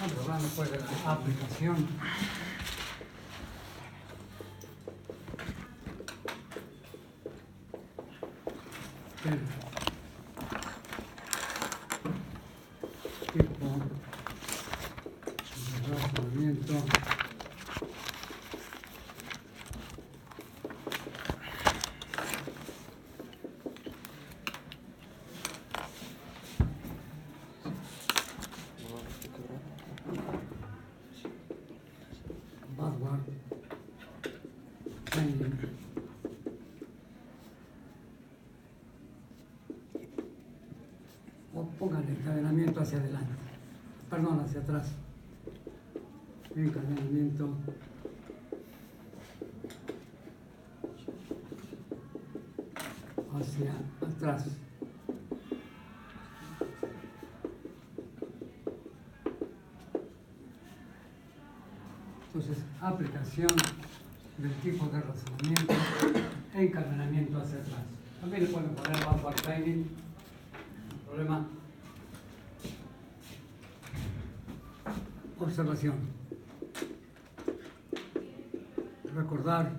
Hablando pues de la aplicación. Del tipo de razonamiento backward chaining o pongan el encadenamiento hacia adelante, perdón, hacia atrás, encadenamiento hacia atrás. Entonces, aplicación del tipo de razonamiento, encadenamiento hacia atrás. También le pueden poner backward chaining, no hay problema. Observación. Recordar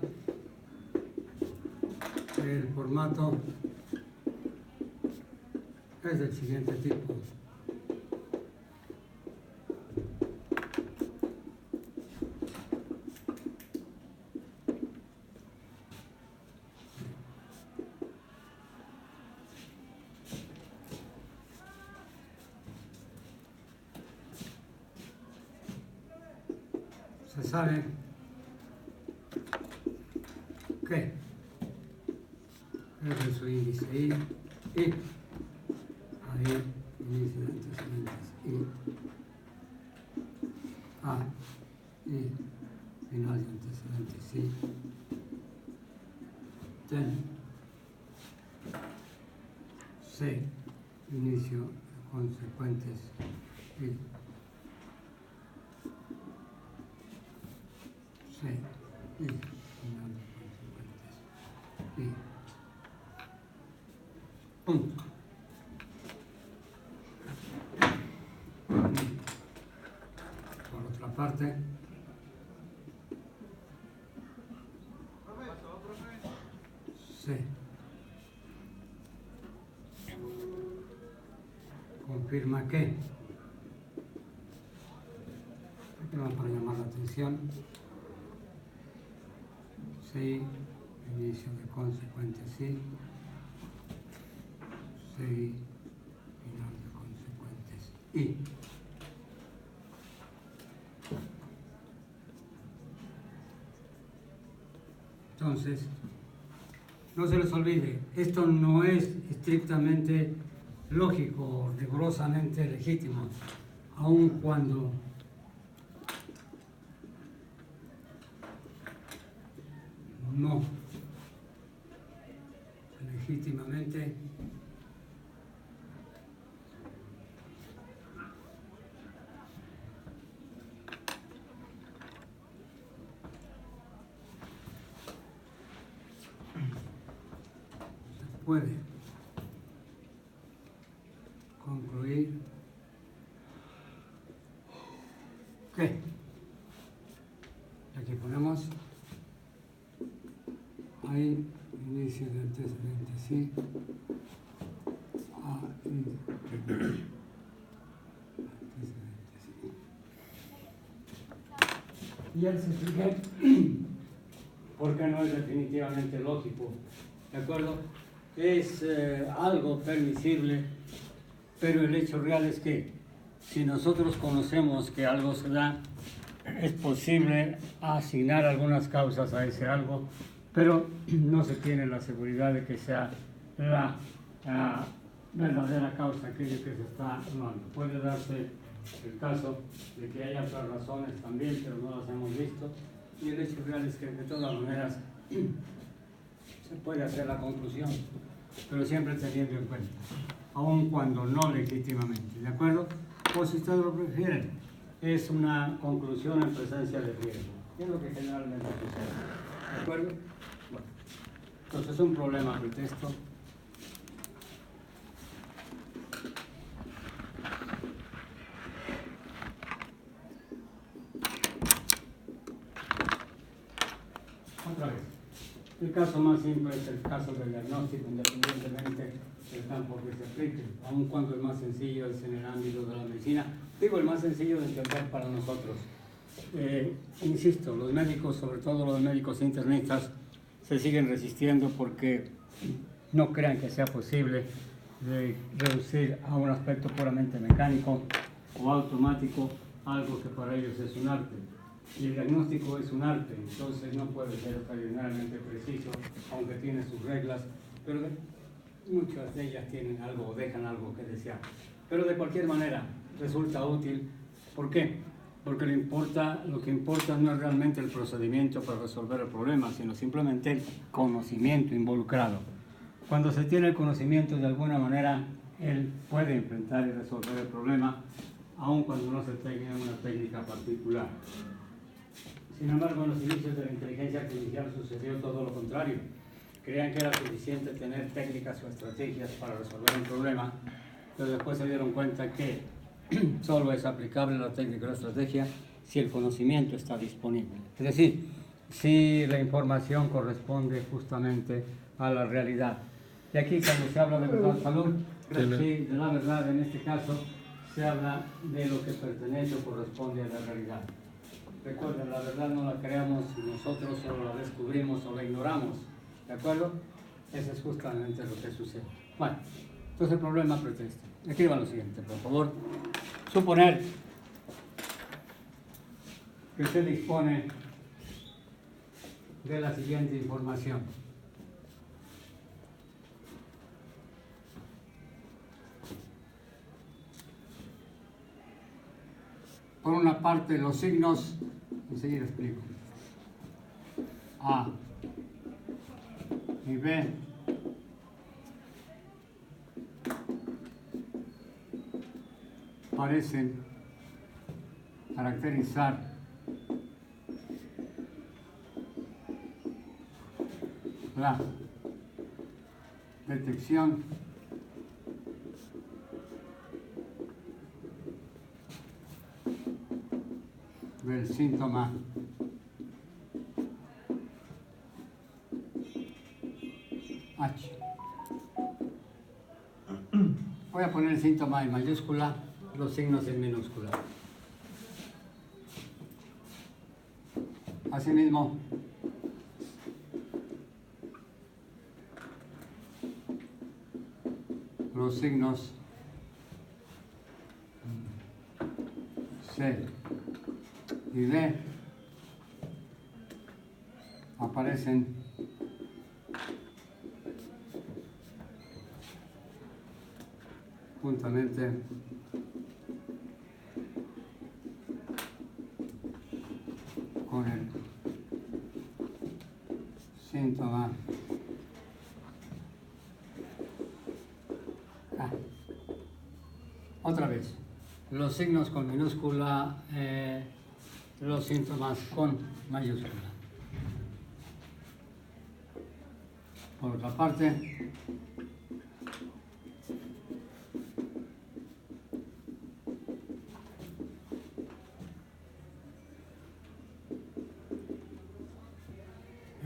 que el formato es del siguiente tipo. Se sabe que es de su índice I, ahí índice de antecedentes I, A, I, final de antecedentes I, ten, C, inicio de consecuentes I, C, I, final de consecuentes I, punto. Por otra parte, C, confirma que, para llamar la atención, C, inicio de consecuentes I, C, final de consecuentes I. Entonces, no se les olvide, esto no es estrictamente lógico, rigurosamente legítimo, aun cuando no legítimamente se puede concluir que, aquí ponemos ahí inicio de antecedentes sí, antecedentes sí. Y él se explica porque no es definitivamente lógico, ¿de acuerdo? Es algo permisible, pero el hecho real es que si nosotros conocemos que algo se da, es posible asignar algunas causas a ese algo, pero no se tiene la seguridad de que sea la verdadera causa aquello que se está hablando. Puede darse el caso de que haya otras razones también, pero no las hemos visto, y el hecho real es que de todas maneras se puede hacer la conclusión, pero siempre teniendo en cuenta, aun cuando no legítimamente, ¿de acuerdo? O si ustedes lo prefieren, es una conclusión en presencia de riesgo, es lo que generalmente sucede, ¿de acuerdo? Bueno, entonces es un problema de texto. El caso más simple es el caso del diagnóstico, independientemente del campo que se aplique, aun cuando el más sencillo es en el ámbito de la medicina. Digo, el más sencillo de entender para nosotros. Insisto, los médicos, sobre todo los médicos internistas, se siguen resistiendo porque no crean que sea posible reducir a un aspecto puramente mecánico o automático algo que para ellos es un arte. Y el diagnóstico es un arte, entonces no puede ser extraordinariamente preciso, aunque tiene sus reglas, pero muchas de ellas tienen algo o dejan algo que desear. Pero de cualquier manera resulta útil. ¿Por qué? Porque lo que importa no es realmente el procedimiento para resolver el problema, sino simplemente el conocimiento involucrado. Cuando se tiene el conocimiento, de alguna manera, él puede enfrentar y resolver el problema, aun cuando no se tenga una técnica particular. Sin embargo, en los inicios de la inteligencia artificial sucedió todo lo contrario. Creían que era suficiente tener técnicas o estrategias para resolver un problema, pero después se dieron cuenta que solo es aplicable la técnica o la estrategia si el conocimiento está disponible. Es decir, si la información corresponde justamente a la realidad. Y aquí cuando se habla de verdad, salud, sí, de la verdad en este caso, se habla de lo que pertenece o corresponde a la realidad. Recuerden, la verdad no la creamos nosotros, solo la descubrimos o la ignoramos. ¿De acuerdo? Eso es justamente lo que sucede. Bueno, entonces el problema pretexto. Escriban lo siguiente, por favor. Suponer que se dispone de la siguiente información. Por una parte, los signos, enseguida explico, A y B parecen caracterizar la detección del síntoma H. Voy a poner el síntoma en mayúscula, los signos en minúscula. Asimismo, los signos C y D aparecen juntamente con el síntoma A. Otra vez, los signos con minúscula, los síntomas con mayúscula. Por otra parte,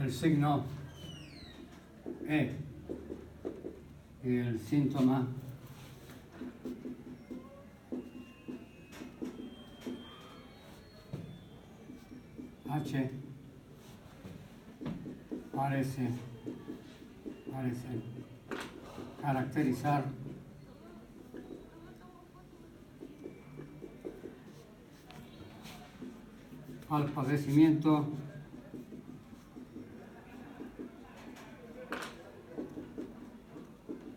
el signo E y el síntoma H parecen caracterizar al padecimiento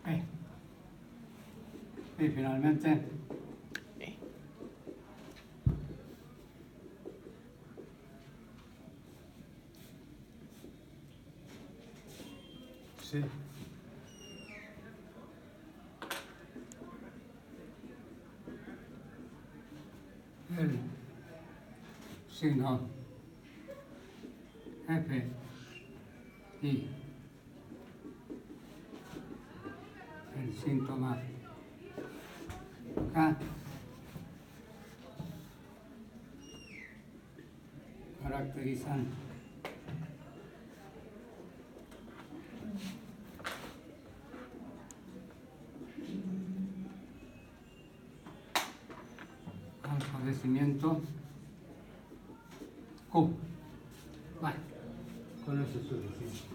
E. Y finalmente C. El signo F y el síntoma K caracterizan crecimiento Q. Vale, con eso es suficiente.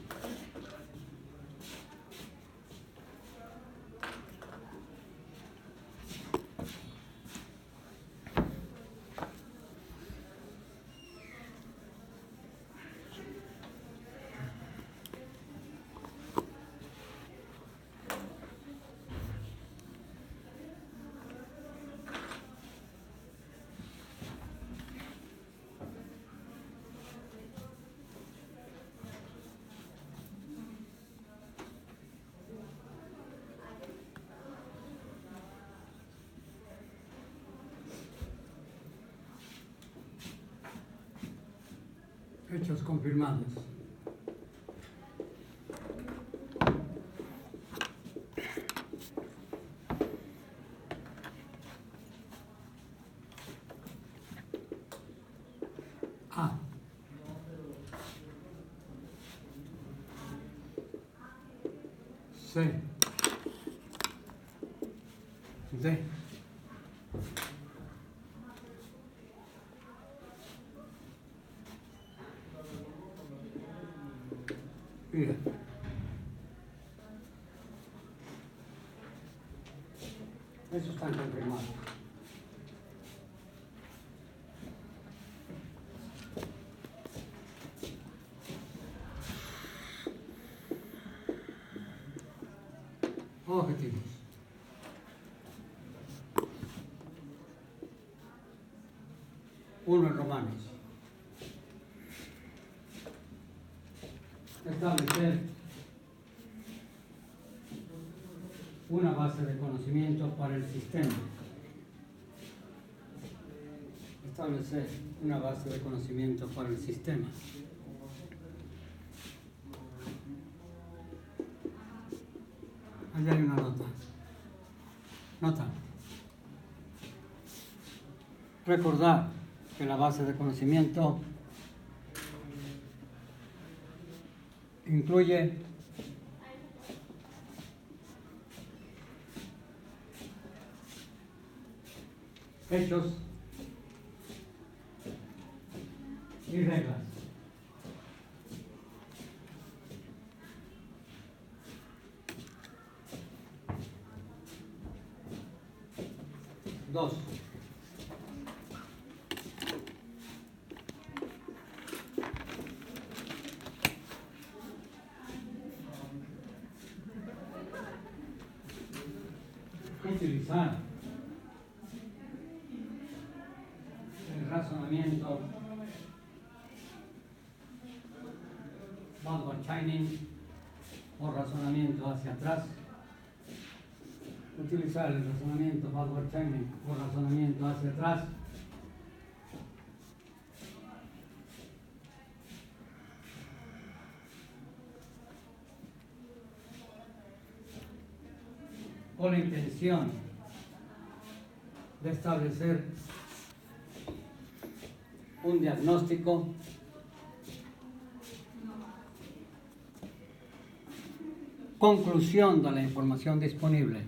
Hechos confirmados. A. C. D. Mira. Eso está confirmado. Objetivos. Uno en romanos. Establecer una base de conocimiento para el sistema. Establecer una base de conocimiento para el sistema. Allá hay una nota. Nota. Recordar que la base de conocimiento incluye hechos y reglas. Dos. Utilizar el razonamiento backward chaining o razonamiento hacia atrás. Utilizar el razonamiento backward chaining o razonamiento hacia atrás con la intención de establecer un diagnóstico conclusión de la información disponible,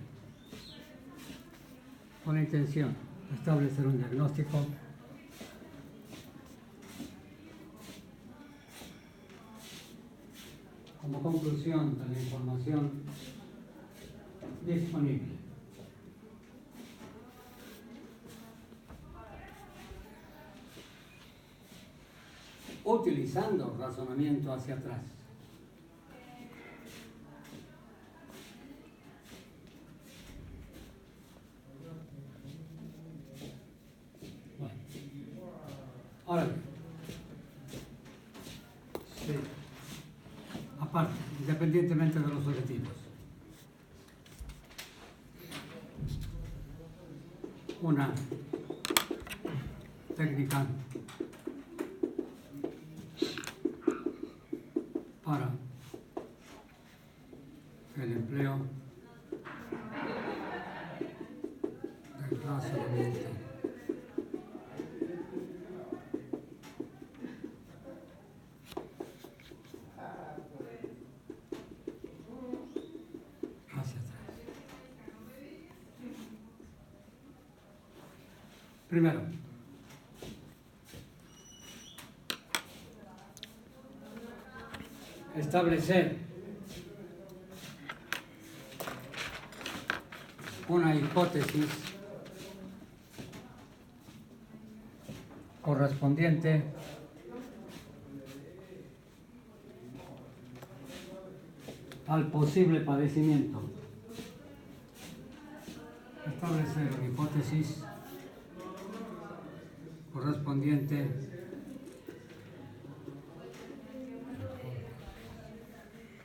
con la intención de establecer un diagnóstico como conclusión de la información disponible. Utilizando razonamiento hacia atrás. Bueno. Ahora bien. Sí. Aparte, independientemente de los objetivos. Una técnica para el empleo del razonamiento hacia atrás. Primero, establecer una hipótesis correspondiente al posible padecimiento. Establecer una hipótesis correspondiente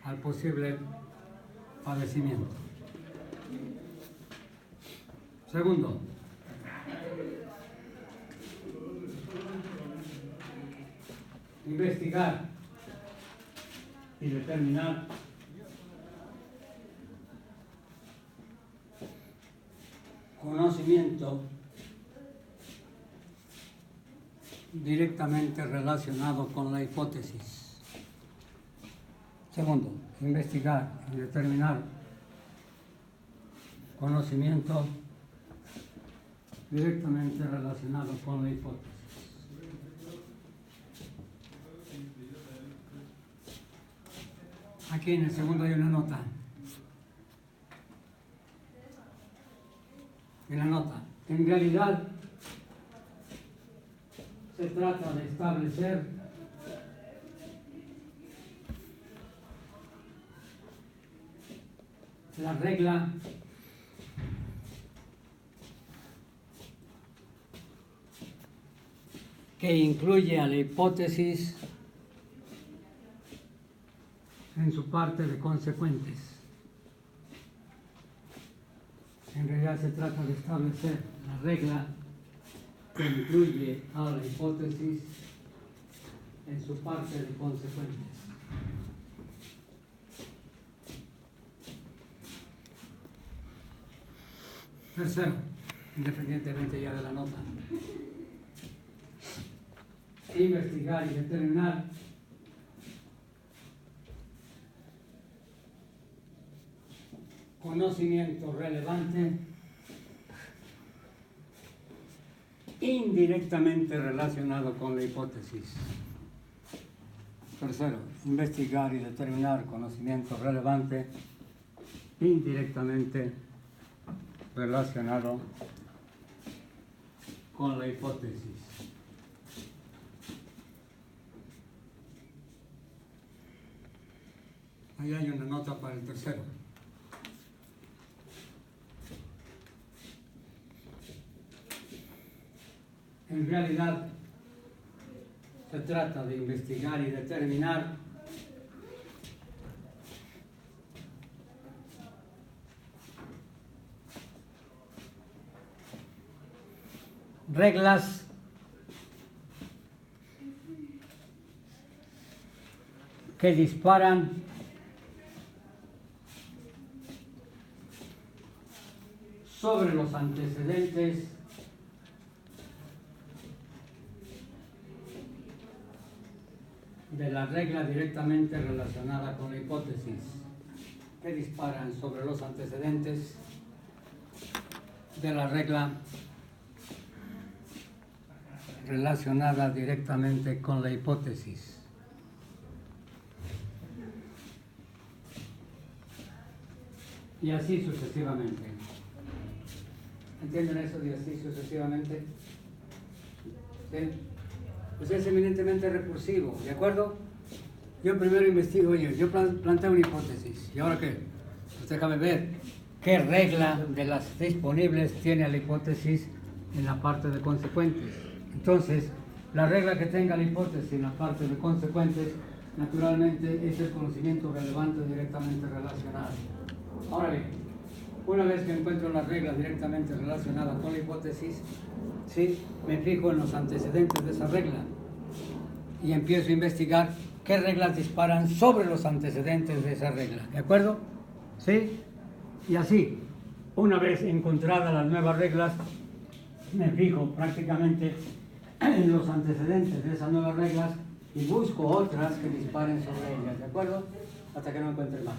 al posible padecimiento. Segundo, investigar y determinar conocimiento directamente relacionado con la hipótesis. Segundo, investigar y determinar conocimiento directamente relacionado con la hipótesis. Aquí en el segundo hay una nota. En la nota, en realidad se trata de establecer la regla que incluye a la hipótesis en su parte de consecuentes. En realidad se trata de establecer la regla que incluye a la hipótesis en su parte de consecuentes. Tercero, independientemente ya de la nota, investigar y determinar conocimiento relevante indirectamente relacionado con la hipótesis. Tercero, investigar y determinar conocimiento relevante indirectamente relacionado con la hipótesis. Ahí hay una nota para el tercero. En realidad, se trata de investigar y determinar reglas que disparan sobre los antecedentes de la regla directamente relacionada con la hipótesis, que disparan sobre los antecedentes de la regla relacionada directamente con la hipótesis. Y así sucesivamente. ¿Entienden eso de así sucesivamente? ¿Sí? Pues es eminentemente recursivo, ¿de acuerdo? Yo primero investigo, oye, yo planteo una hipótesis, ¿y ahora qué? Pues déjame ver qué regla de las disponibles tiene la hipótesis en la parte de consecuentes. Entonces, la regla que tenga la hipótesis en la parte de consecuentes, naturalmente, es el conocimiento relevante directamente relacionado. Ahora bien, una vez que encuentro la regla directamente relacionada con la hipótesis, ¿sí?, me fijo en los antecedentes de esa regla y empiezo a investigar qué reglas disparan sobre los antecedentes de esa regla. ¿De acuerdo? ¿Sí? Y así, una vez encontradas las nuevas reglas, me fijo prácticamente en los antecedentes de esas nuevas reglas y busco otras que disparen sobre ellas. ¿De acuerdo? Hasta que no encuentre más.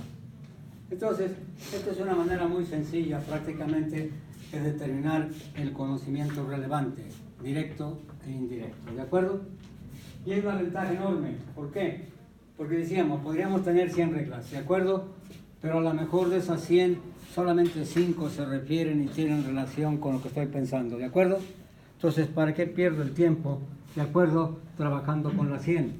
Entonces, esta es una manera muy sencilla prácticamente de determinar el conocimiento relevante, directo e indirecto, ¿de acuerdo? Y es una ventaja enorme. ¿Por qué? Porque decíamos, podríamos tener 100 reglas, ¿de acuerdo? Pero a lo mejor de esas 100, solamente 5 se refieren y tienen relación con lo que estoy pensando, ¿de acuerdo? Entonces, ¿para qué pierdo el tiempo, de acuerdo, trabajando con las 100?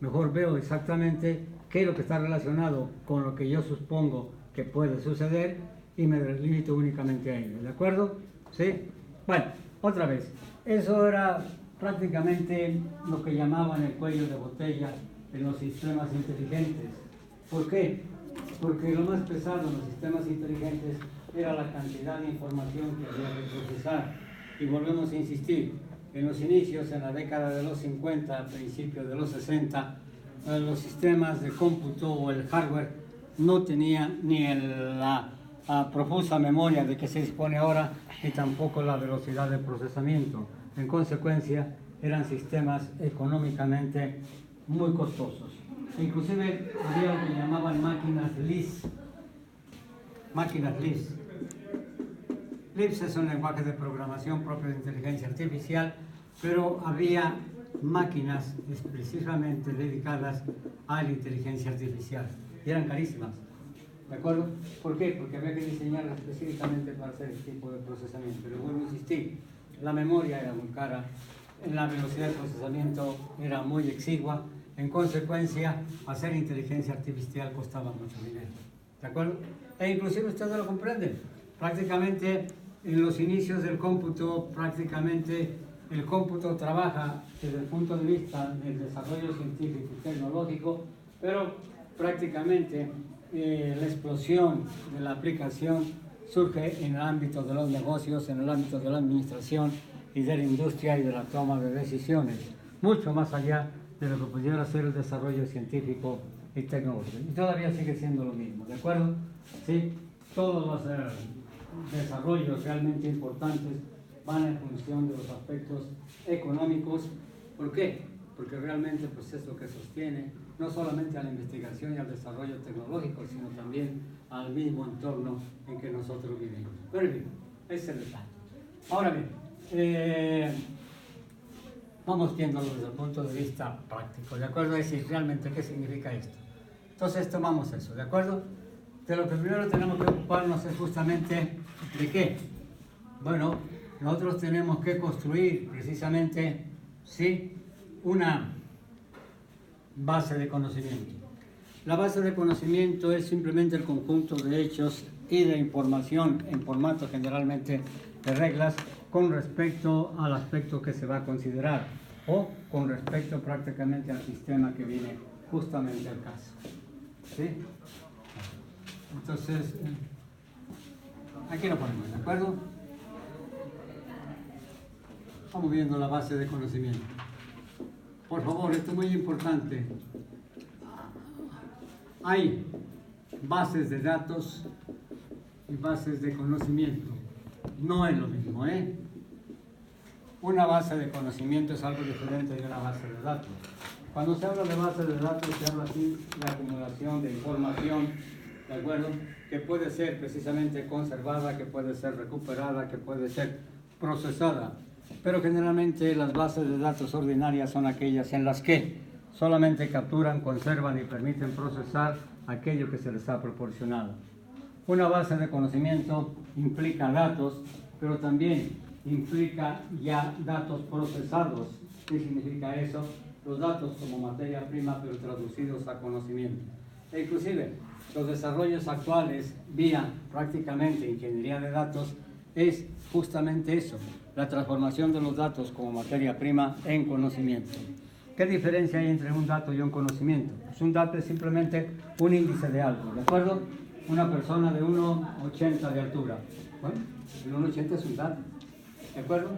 Mejor veo exactamente qué es lo que está relacionado con lo que yo supongo que puede suceder y me limito únicamente a ello, ¿de acuerdo? ¿Sí? Bueno, otra vez, eso era prácticamente lo que llamaban el cuello de botella en los sistemas inteligentes. ¿Por qué? Porque lo más pesado en los sistemas inteligentes era la cantidad de información que había que procesar. Y volvemos a insistir, en los inicios, en la década de los 50, principios de los 60, los sistemas de cómputo o el hardware no tenían ni la profusa memoria de que se dispone ahora, ni tampoco la velocidad de procesamiento. En consecuencia, eran sistemas económicamente muy costosos. Inclusive había lo que llamaban máquinas LIS. Máquinas LIS. LIS es un lenguaje de programación propio de inteligencia artificial, pero había máquinas precisamente dedicadas a la inteligencia artificial. Y eran carísimas. ¿De acuerdo? ¿Por qué? Porque había que diseñarlas específicamente para hacer este tipo de procesamiento. Pero vuelvo a insistir, la memoria era muy cara, la velocidad de procesamiento era muy exigua, en consecuencia, hacer inteligencia artificial costaba mucho dinero. ¿De acuerdo? E inclusive ustedes lo comprenden. Prácticamente en los inicios del cómputo, prácticamente el cómputo trabaja desde el punto de vista del desarrollo científico y tecnológico, pero prácticamente la explosión de la aplicación surge en el ámbito de los negocios, en el ámbito de la administración y de la industria y de la toma de decisiones, mucho más allá de lo que pudiera ser el desarrollo científico y tecnológico. Y todavía sigue siendo lo mismo, ¿de acuerdo? Sí, todos los desarrollos realmente importantes van en función de los aspectos económicos. ¿Por qué? Porque realmente pues, es lo que sostiene no solamente a la investigación y al desarrollo tecnológico, sino también al mismo entorno en que nosotros vivimos. Pero bien, ese es el detalle. Ahora bien, vamos viéndolo desde el punto de vista práctico, ¿de acuerdo? Es decir, realmente, ¿qué significa esto? Entonces, tomamos eso, ¿de acuerdo? De lo que primero tenemos que ocuparnos es justamente ¿de qué? Bueno, nosotros tenemos que construir precisamente, ¿sí?, una base de conocimiento. La base de conocimiento es simplemente el conjunto de hechos y de información en formato generalmente de reglas con respecto al aspecto que se va a considerar o con respecto prácticamente al sistema que viene justamente al caso. ¿Sí? Entonces, aquí lo ponemos, ¿de acuerdo? Vamos viendo la base de conocimiento. Por favor, esto es muy importante. Hay bases de datos y bases de conocimiento. No es lo mismo, ¿eh? Una base de conocimiento es algo diferente de una base de datos. Cuando se habla de base de datos, se habla así de acumulación de información, ¿de acuerdo? Que puede ser precisamente conservada, que puede ser recuperada, que puede ser procesada. Pero generalmente las bases de datos ordinarias son aquellas en las que solamente capturan, conservan y permiten procesar aquello que se les ha proporcionado. Una base de conocimiento implica datos, pero también implica ya datos procesados. ¿Qué significa eso? Los datos como materia prima, pero traducidos a conocimiento. E inclusive, los desarrollos actuales vía prácticamente ingeniería de datos es justamente eso, la transformación de los datos como materia prima en conocimiento. ¿Qué diferencia hay entre un dato y un conocimiento? Pues un dato es simplemente un índice de algo, ¿de acuerdo? Una persona de 1,80 de altura. Bueno, el 1,80 es un dato, ¿de acuerdo?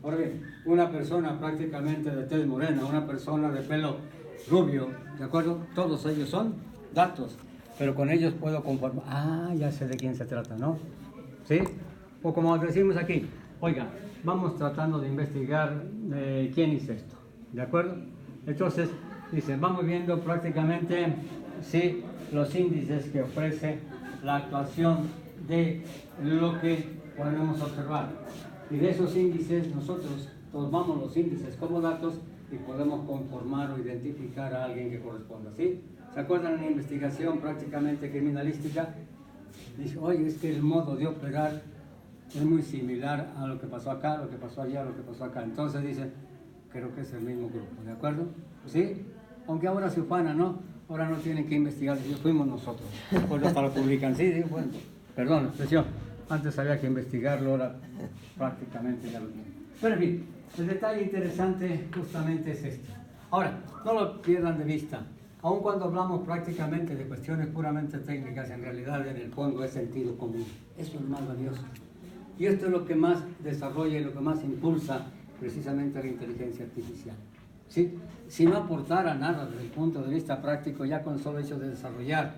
Ahora bien, una persona prácticamente de tez morena, una persona de pelo rubio, ¿de acuerdo? Todos ellos son datos, pero con ellos puedo conformar. Ah, ya sé de quién se trata, ¿no? ¿Sí? O como decimos aquí, oiga, vamos tratando de investigar quién hizo esto, ¿de acuerdo? Entonces, dice, vamos viendo prácticamente, sí, los índices que ofrece la actuación de lo que podemos observar. Y de esos índices, nosotros tomamos los índices como datos y podemos conformar o identificar a alguien que corresponda, ¿sí? ¿Se acuerdan en la investigación prácticamente criminalística? Dice, oye, es que el modo de operar es muy similar a lo que pasó acá, lo que pasó allá, lo que pasó acá. Entonces dice, creo que es el mismo grupo, ¿de acuerdo? ¿Sí? Aunque ahora se ufana, ¿no? Ahora no tienen que investigar, fuimos nosotros. Pues hasta lo publican, sí, digo, bueno, perdón la expresión. Antes había que investigarlo, ahora prácticamente ya lo tienen. Pero en fin, el detalle interesante justamente es este. Ahora, no lo pierdan de vista. Aun cuando hablamos prácticamente de cuestiones puramente técnicas, en realidad en el fondo es sentido común. Eso es más valioso. Y esto es lo que más desarrolla y lo que más impulsa precisamente la inteligencia artificial. ¿Sí? Si no aportara nada desde el punto de vista práctico, ya con el solo hecho de desarrollar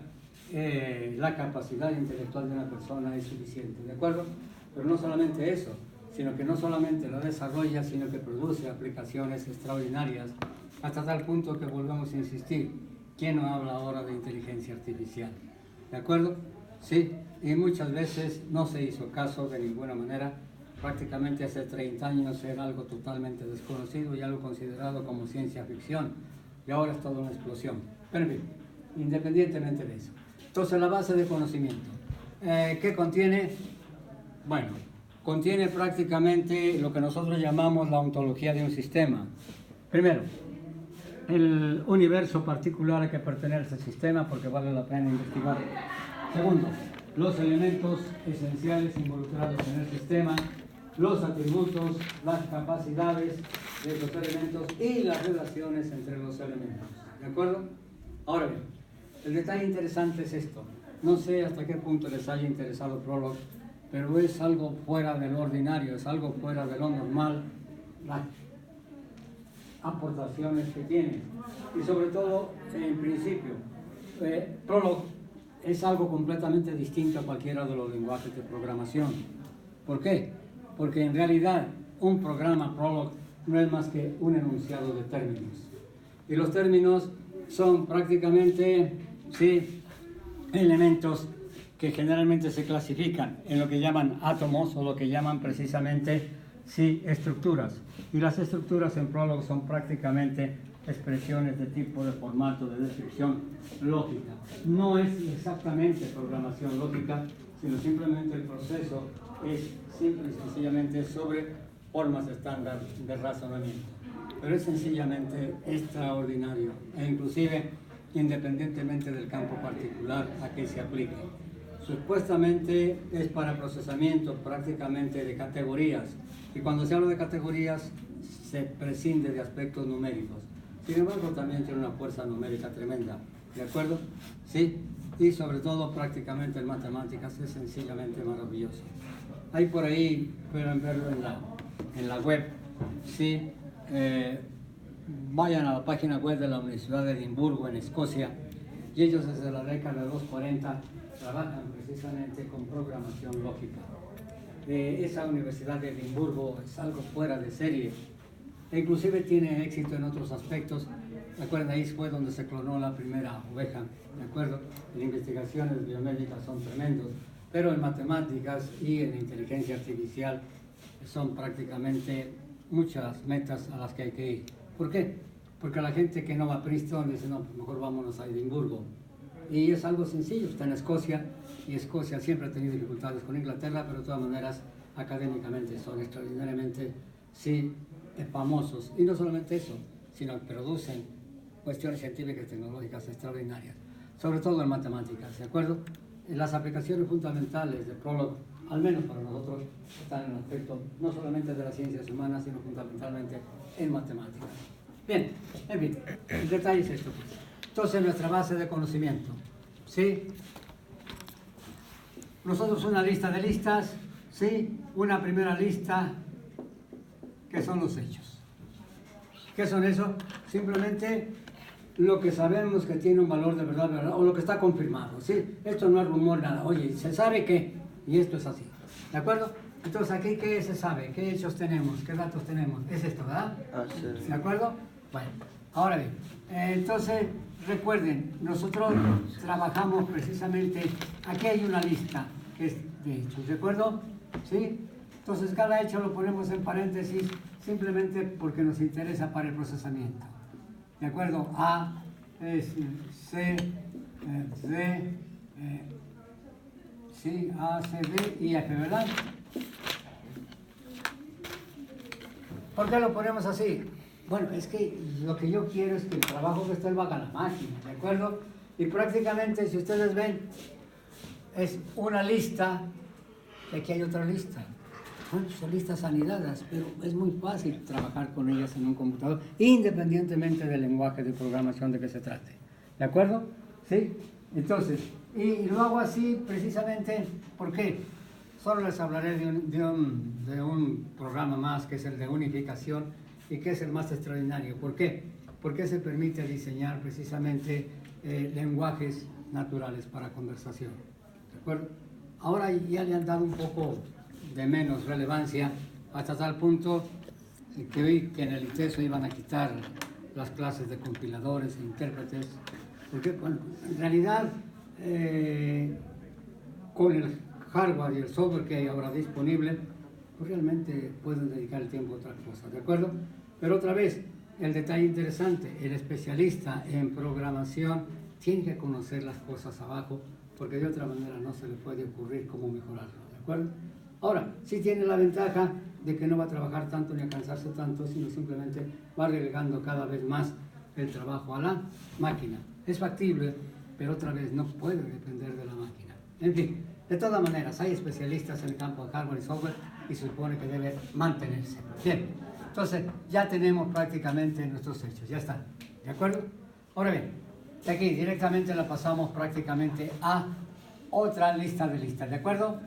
la capacidad intelectual de una persona es suficiente, ¿de acuerdo? Pero no solamente eso, sino que no solamente la desarrolla, sino que produce aplicaciones extraordinarias, hasta tal punto que volvemos a insistir, ¿quién no habla ahora de inteligencia artificial? ¿De acuerdo? Sí, y muchas veces no se hizo caso de ninguna manera. Prácticamente hace 30 años era algo totalmente desconocido y algo considerado como ciencia ficción, y ahora es toda una explosión. Pero en fin, independientemente de eso. Entonces, la base de conocimiento, ¿qué contiene? Bueno, contiene prácticamente lo que nosotros llamamos la ontología de un sistema. Primero, el universo particular a que pertenece al sistema, porque vale la pena investigar. Segundo, los elementos esenciales involucrados en el sistema, los atributos, las capacidades de esos elementos y las relaciones entre los elementos. ¿De acuerdo? Ahora bien, el detalle interesante es esto. No sé hasta qué punto les haya interesado Prolog, pero es algo fuera de lo ordinario, es algo fuera de lo normal, las aportaciones que tiene. Y sobre todo, en principio, Prolog es algo completamente distinto a cualquiera de los lenguajes de programación. ¿Por qué? Porque en realidad un programa Prolog no es más que un enunciado de términos. Y los términos son prácticamente, sí, elementos que generalmente se clasifican en lo que llaman átomos o lo que llaman precisamente, sí, estructuras. Y las estructuras en Prolog son prácticamente expresiones de tipo, de formato, de descripción lógica. No es exactamente programación lógica, sino simplemente el proceso es simple y sencillamente sobre formas estándar de razonamiento. Pero es sencillamente extraordinario e inclusive independientemente del campo particular a que se aplique. Supuestamente es para procesamiento prácticamente de categorías, y cuando se habla de categorías se prescinde de aspectos numéricos. Sin embargo, también tiene una fuerza numérica tremenda, ¿de acuerdo? Sí, y sobre todo prácticamente en matemáticas es sencillamente maravilloso. Hay por ahí, pueden verlo en la web, sí, vayan a la página web de la Universidad de Edimburgo en Escocia, y ellos desde la década de los 40 trabajan precisamente con programación lógica. Esa Universidad de Edimburgo es algo fuera de serie, e inclusive tiene éxito en otros aspectos. Recuerden, ahí fue donde se clonó la primera oveja, ¿de acuerdo? En investigaciones biomédicas son tremendos, pero en matemáticas y en inteligencia artificial son prácticamente muchas metas a las que hay que ir. ¿Por qué? Porque la gente que no va a Princeton dice, no, pues mejor vámonos a Edimburgo. Y es algo sencillo, está en Escocia, y Escocia siempre ha tenido dificultades con Inglaterra, pero de todas maneras académicamente son extraordinariamente, sí, famosos. Y no solamente eso, sino que producen cuestiones científicas y tecnológicas extraordinarias, sobre todo en matemáticas, ¿de acuerdo? Las aplicaciones fundamentales de Prolog, al menos para nosotros, están en el aspecto no solamente de las ciencias humanas, sino fundamentalmente en matemáticas. Bien, en fin, el detalle es esto. Entonces, nuestra base de conocimiento, ¿sí? Nosotros una lista de listas, ¿sí? Una primera lista, que son los hechos. ¿Qué son eso? Simplemente lo que sabemos que tiene un valor de verdad, o lo que está confirmado, ¿sí? Esto no es rumor, nada. Oye, se sabe que, y esto es así, ¿de acuerdo? Entonces, aquí, ¿qué se sabe? ¿Qué hechos tenemos? ¿Qué datos tenemos? Es esto, ¿verdad? ¿De acuerdo? Bueno, ahora bien, entonces, recuerden, nosotros trabajamos precisamente, aquí hay una lista que es de hechos, ¿de acuerdo? ¿Sí? Entonces, cada hecho lo ponemos en paréntesis simplemente porque nos interesa para el procesamiento. ¿De acuerdo? A es C, D, sí, A, C, D y F, ¿verdad? ¿Por qué lo ponemos así? Bueno, es que lo que yo quiero es que el trabajo que usted lo haga la máquina, ¿de acuerdo? Y prácticamente, si ustedes ven, es una lista, y aquí hay otra lista. Bueno, son listas anidadas, pero es muy fácil trabajar con ellas en un computador, independientemente del lenguaje de programación de que se trate. ¿De acuerdo? ¿Sí? Entonces, y lo hago así precisamente, ¿por qué? Solo les hablaré de un programa más, que es el de unificación, y que es el más extraordinario. ¿Por qué? Porque se permite diseñar precisamente lenguajes naturales para conversación. ¿De acuerdo? Ahora ya le han dado un poco de menos relevancia, hasta tal punto que vi que en el ITESO iban a quitar las clases de compiladores e intérpretes, porque bueno, en realidad con el hardware y el software que hay ahora disponible, pues realmente pueden dedicar el tiempo a otra cosa, ¿de acuerdo? Pero otra vez, el detalle interesante, el especialista en programación tiene que conocer las cosas abajo, porque de otra manera no se le puede ocurrir cómo mejorarlo, ¿de acuerdo? Ahora, sí tiene la ventaja de que no va a trabajar tanto ni a cansarse tanto, sino simplemente va relegando cada vez más el trabajo a la máquina. Es factible, pero otra vez no puede depender de la máquina. En fin, de todas maneras, hay especialistas en el campo de hardware y software y se supone que debe mantenerse. Bien, entonces ya tenemos prácticamente nuestros hechos, ya están, ¿de acuerdo? Ahora bien, de aquí directamente la pasamos prácticamente a otra lista de listas, ¿de acuerdo?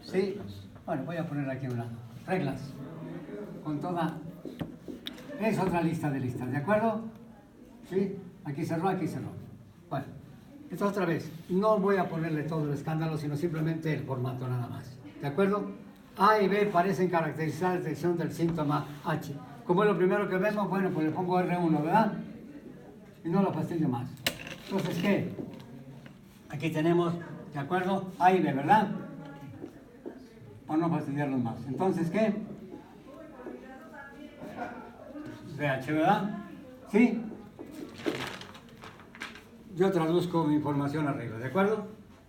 Sí. Bueno, voy a poner aquí a un lado. Reglas. Con toda... Es otra lista de listas, ¿de acuerdo? ¿Sí? Aquí cerró, aquí cerró. Bueno, esto otra vez. No voy a ponerle todo el escándalo, sino simplemente el formato nada más. ¿De acuerdo? A y B parecen caracterizar la detección del síntoma H. Como es lo primero que vemos, bueno, pues le pongo R1, ¿verdad? Y no lo fastidio más. Entonces, ¿qué? Aquí tenemos, ¿de acuerdo? A y B, ¿verdad? O no fastidiarlos más. Entonces, ¿qué? BH, ¿verdad? ¿Sí? Yo traduzco mi información arriba, ¿de acuerdo?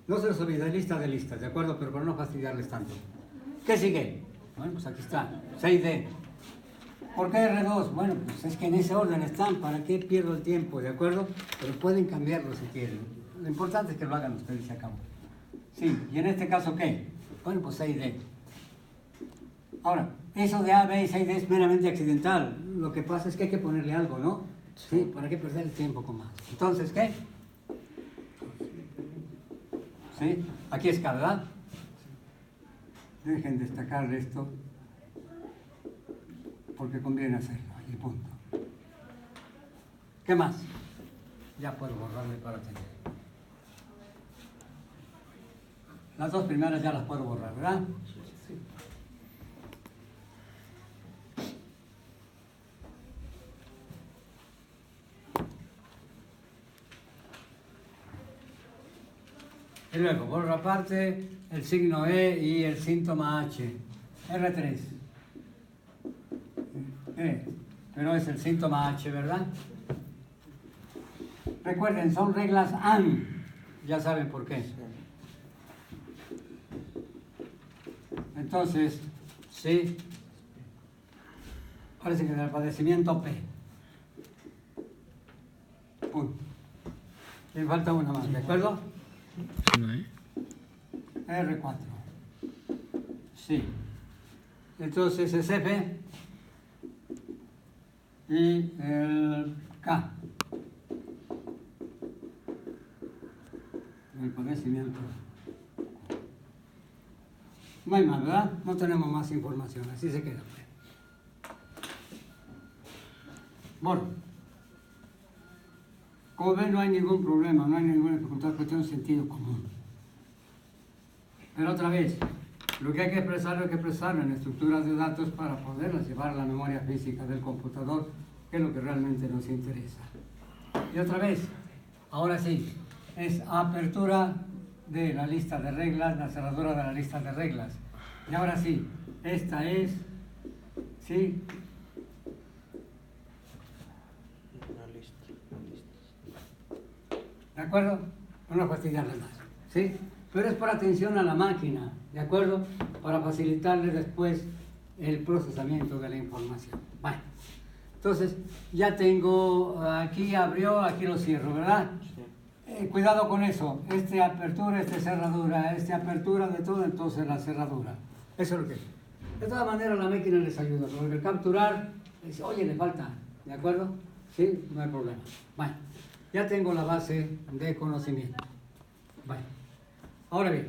No se les olvide, lista de listas, ¿de acuerdo? Pero para no fastidiarles tanto. ¿Qué sigue? Bueno, pues aquí está, 6D. ¿Por qué R2? Bueno, pues es que en ese orden están, ¿para qué pierdo el tiempo, ¿de acuerdo? Pero pueden cambiarlo si quieren. Lo importante es que lo hagan ustedes y se acabó. Sí, y en este caso, ¿qué? Bueno, pues 6D. Ahora, eso de A, B y 6D es meramente accidental. Lo que pasa es que hay que ponerle algo, ¿no? Sí, ¿para qué perder el tiempo con más? Entonces, ¿qué? ¿Sí? Aquí está, ¿verdad? Dejen destacar esto, porque conviene hacerlo, y punto. ¿Qué más? Ya puedo borrarle para tener. Las dos primeras ya las puedo borrar, ¿verdad? Sí. Y luego, borro aparte el signo E y el síntoma H. R3. Pero es el síntoma H, ¿verdad? Recuerden, son reglas AND. Ya saben por qué. Entonces, sí. Parece que del padecimiento P. Punto. Le falta una más, ¿de acuerdo? R4. Sí. Entonces es F y el K. El padecimiento. No hay más, ¿verdad? No tenemos más información, así se queda. Bueno, como ven, no hay ningún problema, no hay ninguna dificultad, cuestión de sentido común. Pero otra vez, lo que hay que expresarlo en estructuras de datos para poderlas llevar a la memoria física del computador, que es lo que realmente nos interesa. Y otra vez, ahora sí, es apertura de la lista de reglas, la cerradura de la lista de reglas. Y ahora sí, esta es, ¿sí? ¿de acuerdo? Para no fastidiarles más, ¿sí? Pero es por atención a la máquina, ¿de acuerdo? Para facilitarle después el procesamiento de la información. Bueno, entonces ya tengo, aquí abrió, aquí lo cierro, ¿verdad? Cuidado con eso, apertura, cerradura, apertura de todo, entonces la cerradura. Eso es lo que es. De todas maneras la máquina les ayuda, porque el capturar, dice, oye, le falta, ¿de acuerdo? Sí, no hay problema. Bueno, ya tengo la base de conocimiento. Bueno, ahora bien,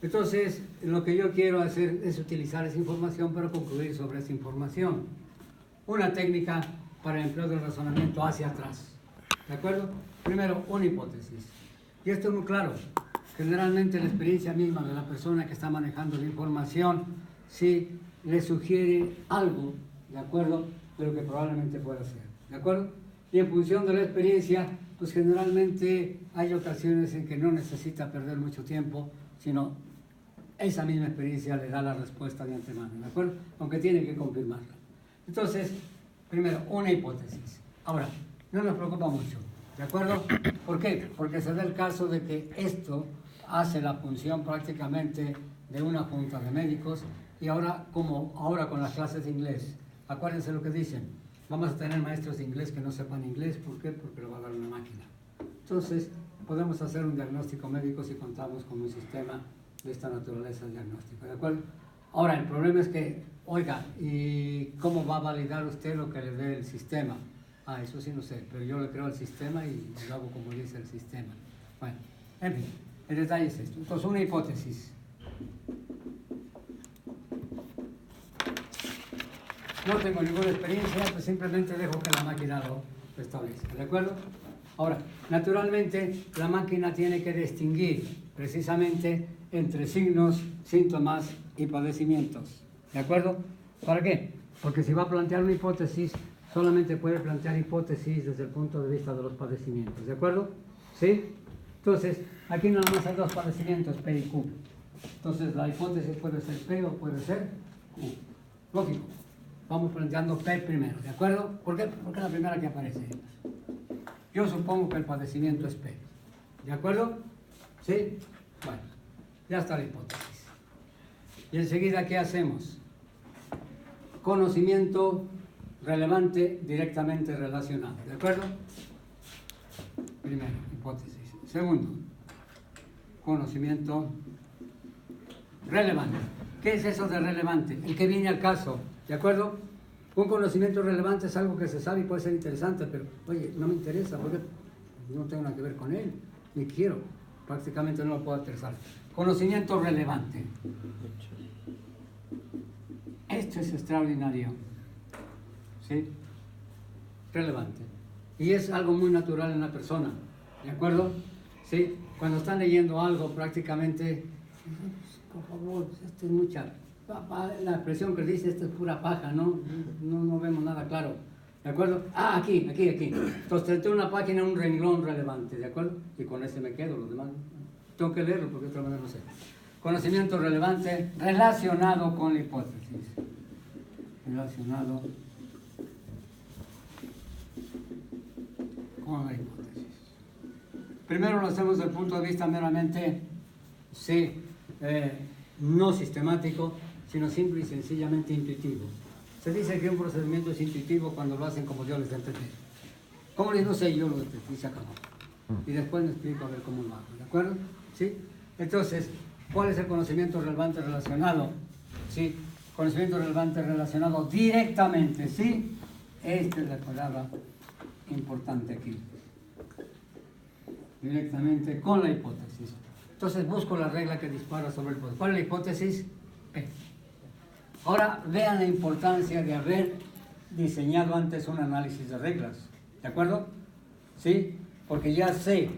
entonces lo que yo quiero hacer es utilizar esa información para concluir sobre esa información. Una técnica para el empleo del razonamiento hacia atrás. ¿De acuerdo? Primero, una hipótesis. Y esto es muy claro. Generalmente la experiencia misma de la persona que está manejando la información, sí le sugiere algo, ¿de acuerdo?, de lo que probablemente pueda ser. ¿De acuerdo? Y en función de la experiencia, pues generalmente hay ocasiones en que no necesita perder mucho tiempo, sino esa misma experiencia le da la respuesta de antemano, ¿de acuerdo? Aunque tiene que confirmarla. Entonces, primero, una hipótesis. Ahora, no nos preocupa mucho, ¿de acuerdo? ¿Por qué? Porque se da el caso de que esto hace la función prácticamente de una junta de médicos y ahora, como ahora con las clases de inglés, acuérdense lo que dicen, vamos a tener maestros de inglés que no sepan inglés, ¿por qué? Porque lo va a dar una máquina. Entonces, podemos hacer un diagnóstico médico si contamos con un sistema de esta naturaleza de diagnóstico, ¿de acuerdo? Ahora, el problema es que, oiga, ¿y cómo va a validar usted lo que le dé el sistema? Ah, eso sí no sé, pero yo le creo al sistema y lo hago como dice el sistema. Bueno, en fin, el detalle es esto. Entonces, una hipótesis. No tengo ninguna experiencia, pues simplemente dejo que la máquina lo establezca, ¿de acuerdo? Ahora, naturalmente, la máquina tiene que distinguir precisamente entre signos, síntomas y padecimientos, ¿de acuerdo? ¿Para qué? Porque si va a plantear una hipótesis, solamente puede plantear hipótesis desde el punto de vista de los padecimientos, ¿de acuerdo? ¿Sí? Entonces, aquí nada más hay dos padecimientos, P y Q. Entonces, la hipótesis puede ser P o puede ser Q. Lógico. Vamos planteando P primero, ¿de acuerdo? ¿Por qué? Porque es la primera que aparece. Yo supongo que el padecimiento es P. ¿De acuerdo? ¿Sí? Bueno, ya está la hipótesis. Y enseguida, ¿qué hacemos? Conocimiento relevante directamente relacionado. ¿De acuerdo? Primero, hipótesis. Segundo, conocimiento relevante. ¿Qué es eso de relevante? El que viene al caso. ¿De acuerdo? Un conocimiento relevante es algo que se sabe y puede ser interesante, pero, oye, no me interesa porque no tengo nada que ver con él, ni quiero. Prácticamente no lo puedo aterrizar. Conocimiento relevante. Esto es extraordinario. ¿Sí? Relevante. Y es algo muy natural en la persona. ¿De acuerdo? ¿Sí? Cuando están leyendo algo, prácticamente, por favor, esto es mucha... La expresión que dice, esto es pura paja, ¿no? No vemos nada claro. ¿De acuerdo? Ah, aquí. Entonces, tengo una página, un renglón relevante, ¿de acuerdo? Y con ese me quedo, los demás tengo que leerlo porque de otra manera no sé. Conocimiento relevante relacionado con la hipótesis. Relacionado con la hipótesis. Primero lo hacemos desde el punto de vista meramente, sí, no sistemático, sino simple y sencillamente intuitivo. Se dice que un procedimiento es intuitivo cuando lo hacen como yo les entendí. ¿Cómo les no sé? Yo lo entendí, se acabó. Y después me explico a ver cómo lo hago, ¿de acuerdo? ¿Sí? Entonces, ¿cuál es el conocimiento relevante relacionado? ¿Sí? Conocimiento relevante relacionado directamente, ¿sí? Esta es la palabra importante aquí. Directamente con la hipótesis. Entonces busco la regla que dispara sobre el hipótesis. ¿Cuál es la hipótesis? P. Ahora vean la importancia de haber diseñado antes un análisis de reglas. ¿De acuerdo? ¿Sí? Porque ya sé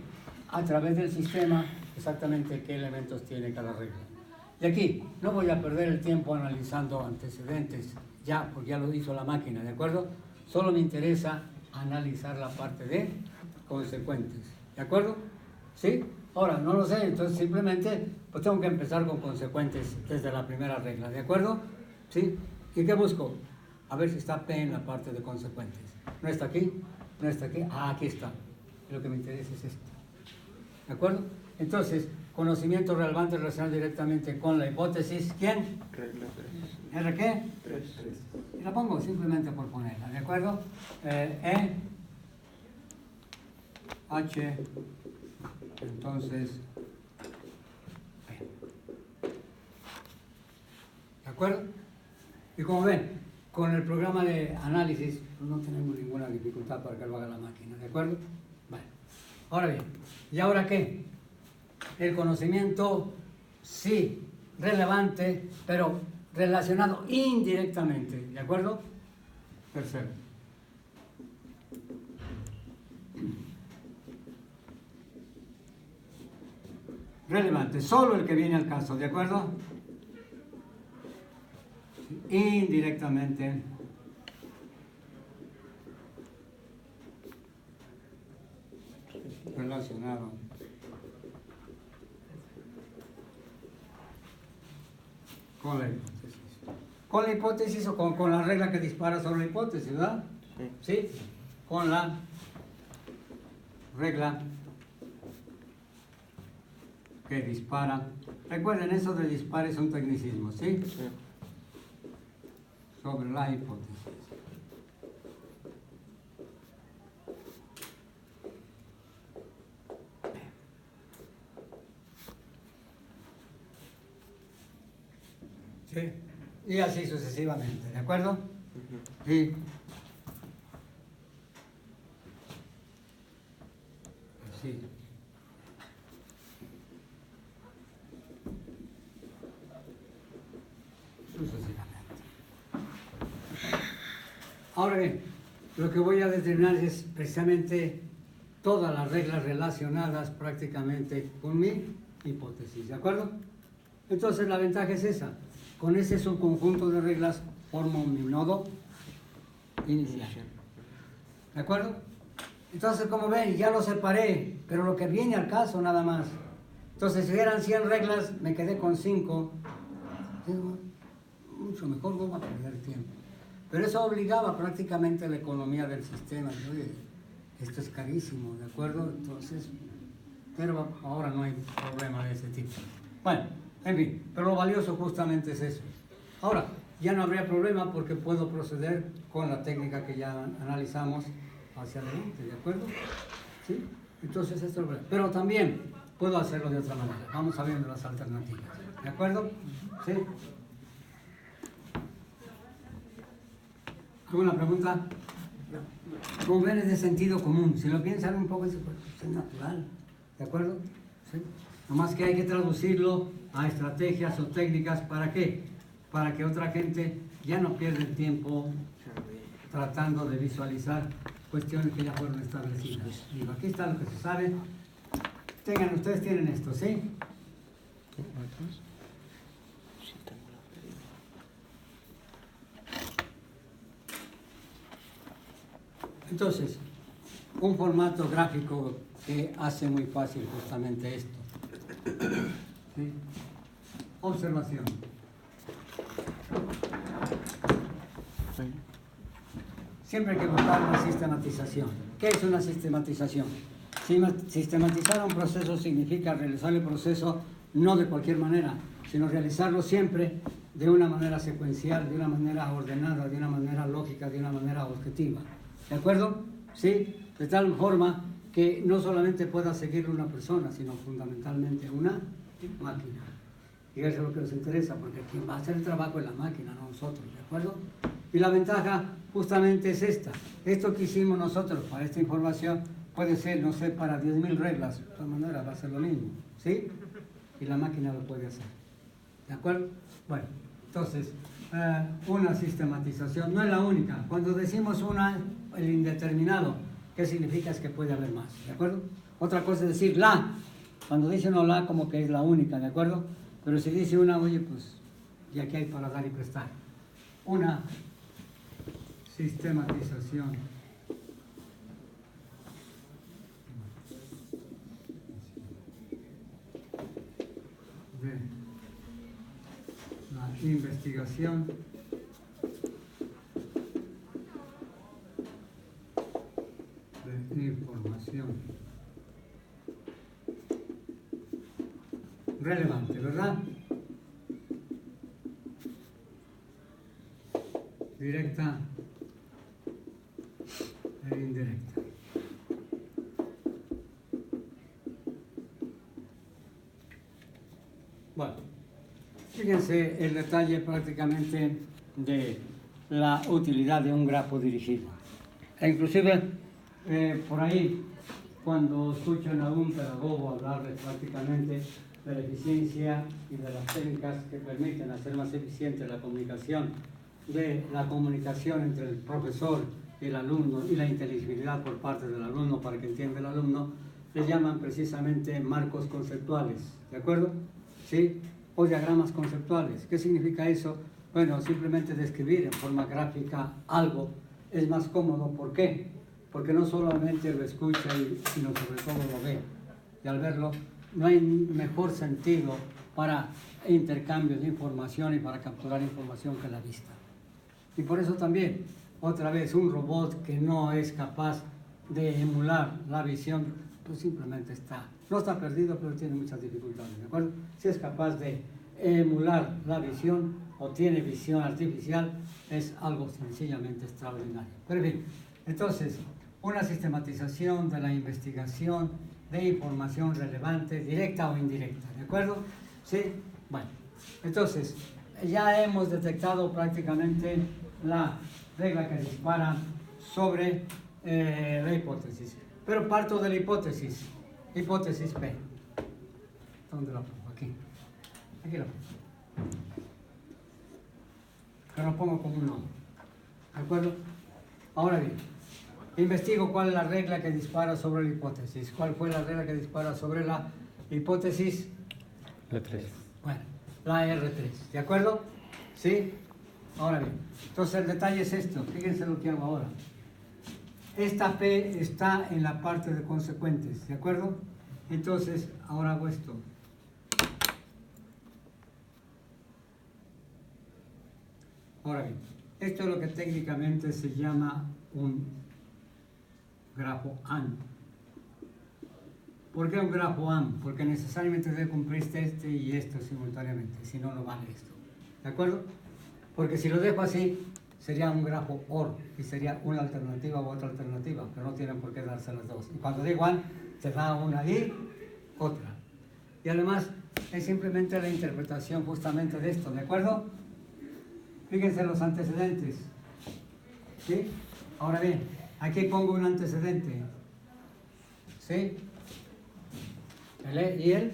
a través del sistema exactamente qué elementos tiene cada regla. Y aquí no voy a perder el tiempo analizando antecedentes, ya, porque ya lo hizo la máquina, ¿de acuerdo? Solo me interesa analizar la parte de consecuentes. ¿De acuerdo? ¿Sí? Ahora, no lo sé, entonces simplemente pues tengo que empezar con consecuentes desde la primera regla, ¿de acuerdo? ¿Sí? ¿Y qué busco? A ver si está P en la parte de consecuentes. ¿No está aquí? ¿No está aquí? Ah, aquí está. Y lo que me interesa es esto. ¿De acuerdo? Entonces, conocimiento relevante relacionado directamente con la hipótesis. ¿Quién? Regla 3. ¿R qué? 3. Y la pongo simplemente por ponerla, ¿de acuerdo? E, H, entonces, P. ¿De acuerdo? Y como ven, con el programa de análisis pues no tenemos ninguna dificultad para que lo haga la máquina, ¿de acuerdo? Vale. Ahora bien, ¿y ahora qué? El conocimiento sí, relevante, pero relacionado indirectamente, ¿de acuerdo? Tercero. Relevante, solo el que viene al caso, ¿de acuerdo? Indirectamente. Relacionado. Con la hipótesis. Con la hipótesis o con la regla que dispara sobre la hipótesis, ¿verdad? Sí. Con la regla que dispara. Recuerden, eso de dispara es un tecnicismo, ¿sí? Sí. Sobre la hipótesis. ¿Sí? Y así sucesivamente, ¿de acuerdo? Y así. Sucesivamente. Ahora bien, lo que voy a determinar es precisamente todas las reglas relacionadas prácticamente con mi hipótesis, ¿de acuerdo? Entonces la ventaja es esa. Con ese subconjunto de reglas formo mi nodo inicial. ¿De acuerdo? Entonces, como ven, ya lo separé, pero lo que viene al caso nada más. Entonces, si eran 100 reglas, me quedé con 5. Digo, mucho mejor, no va a perder tiempo. Pero eso obligaba prácticamente a la economía del sistema. Oye, esto es carísimo, ¿de acuerdo? Entonces, pero ahora no hay problema de ese tipo. Bueno, en fin, pero lo valioso justamente es eso. Ahora, ya no habría problema porque puedo proceder con la técnica que ya analizamos hacia adelante, ¿de acuerdo? ¿Sí? Entonces, esto es el problema. Pero también puedo hacerlo de otra manera. Vamos a ver las alternativas, ¿de acuerdo? ¿Sí? ¿Alguna pregunta? Como ven, es de sentido común. Si lo piensan un poco, es natural, ¿de acuerdo? ¿Sí? Nomás que hay que traducirlo a estrategias o técnicas. ¿Para qué? Para que otra gente ya no pierda el tiempo tratando de visualizar cuestiones que ya fueron establecidas. Digo, aquí está lo que se sabe. Tengan, ustedes tienen esto, ¿sí? Entonces, un formato gráfico que hace muy fácil justamente esto. ¿Sí? Observación. Siempre hay que buscar una sistematización. ¿Qué es una sistematización? Sistematizar un proceso significa realizar el proceso no de cualquier manera, sino realizarlo siempre de una manera secuencial, de una manera ordenada, de una manera lógica, de una manera objetiva. ¿De acuerdo? ¿Sí? De tal forma que no solamente pueda seguirlo una persona, sino fundamentalmente una máquina. Y eso es lo que nos interesa, porque quien va a hacer el trabajo es la máquina, no nosotros, ¿de acuerdo? Y la ventaja justamente es esta. Esto que hicimos nosotros para esta información puede ser, no sé, para 10.000 reglas. De todas maneras va a ser lo mismo, ¿sí? Y la máquina lo puede hacer. ¿De acuerdo? Bueno, entonces, una sistematización no es la única. Cuando decimos una, el indeterminado, ¿qué significa? Es que puede haber más, ¿de acuerdo? Otra cosa es decir la. Cuando dice uno la, como que es la única, ¿de acuerdo? Pero si dice una, oye, pues, ya que hay para dar y prestar. Una sistematización de la investigación de información relevante, ¿verdad? Directa e indirecta. Bueno, fíjense el detalle prácticamente de la utilidad de un grafo dirigido. E inclusive, por ahí, cuando escuchan a un pedagogo hablarles prácticamente de la eficiencia y de las técnicas que permiten hacer más eficiente la comunicación, de la comunicación entre el profesor y el alumno y la inteligibilidad por parte del alumno para que entienda el alumno, le llaman precisamente marcos conceptuales, ¿de acuerdo? ¿Sí? O diagramas conceptuales. ¿Qué significa eso? Bueno, simplemente describir en forma gráfica algo es más cómodo. ¿Por qué? Porque no solamente lo escucha, sino sobre todo lo ve. Y al verlo, no hay mejor sentido para intercambio de información y para capturar información que la vista. Y por eso también, otra vez, un robot que no es capaz de emular la visión, pues simplemente no está perdido, pero tiene muchas dificultades, ¿de acuerdo? Si es capaz de emular la visión o tiene visión artificial, es algo sencillamente extraordinario. Pero bien, entonces, una sistematización de la investigación de información relevante, directa o indirecta, ¿de acuerdo? ¿Sí? Bueno, entonces, ya hemos detectado prácticamente la regla que dispara sobre la hipótesis. Pero parto de la hipótesis P. ¿Dónde la pongo? Aquí la pongo. Pero lo pongo como un nombre. ¿De acuerdo? Ahora bien, investigo cuál es la regla que dispara sobre la hipótesis. ¿Cuál fue la regla que dispara sobre la hipótesis? La 3. Bueno, la R3. ¿De acuerdo? ¿Sí? Ahora bien, entonces el detalle es esto. Fíjense lo que hago ahora. Esta P está en la parte de consecuentes, ¿de acuerdo? Entonces, ahora hago esto. Ahora bien, esto es lo que técnicamente se llama un grafo AND. ¿Por qué un grafo AND? Porque necesariamente debe cumplir este y esto simultáneamente, si no, no vale esto. ¿De acuerdo? Porque si lo dejo así, sería un grafo OR y sería una alternativa u otra alternativa, pero no tienen por qué darse las dos. Y cuando digo AND, se da una y otra. Y además, es simplemente la interpretación justamente de esto, ¿de acuerdo? Fíjense los antecedentes. ¿Sí? Ahora bien, aquí pongo un antecedente. ¿Sí? El E y el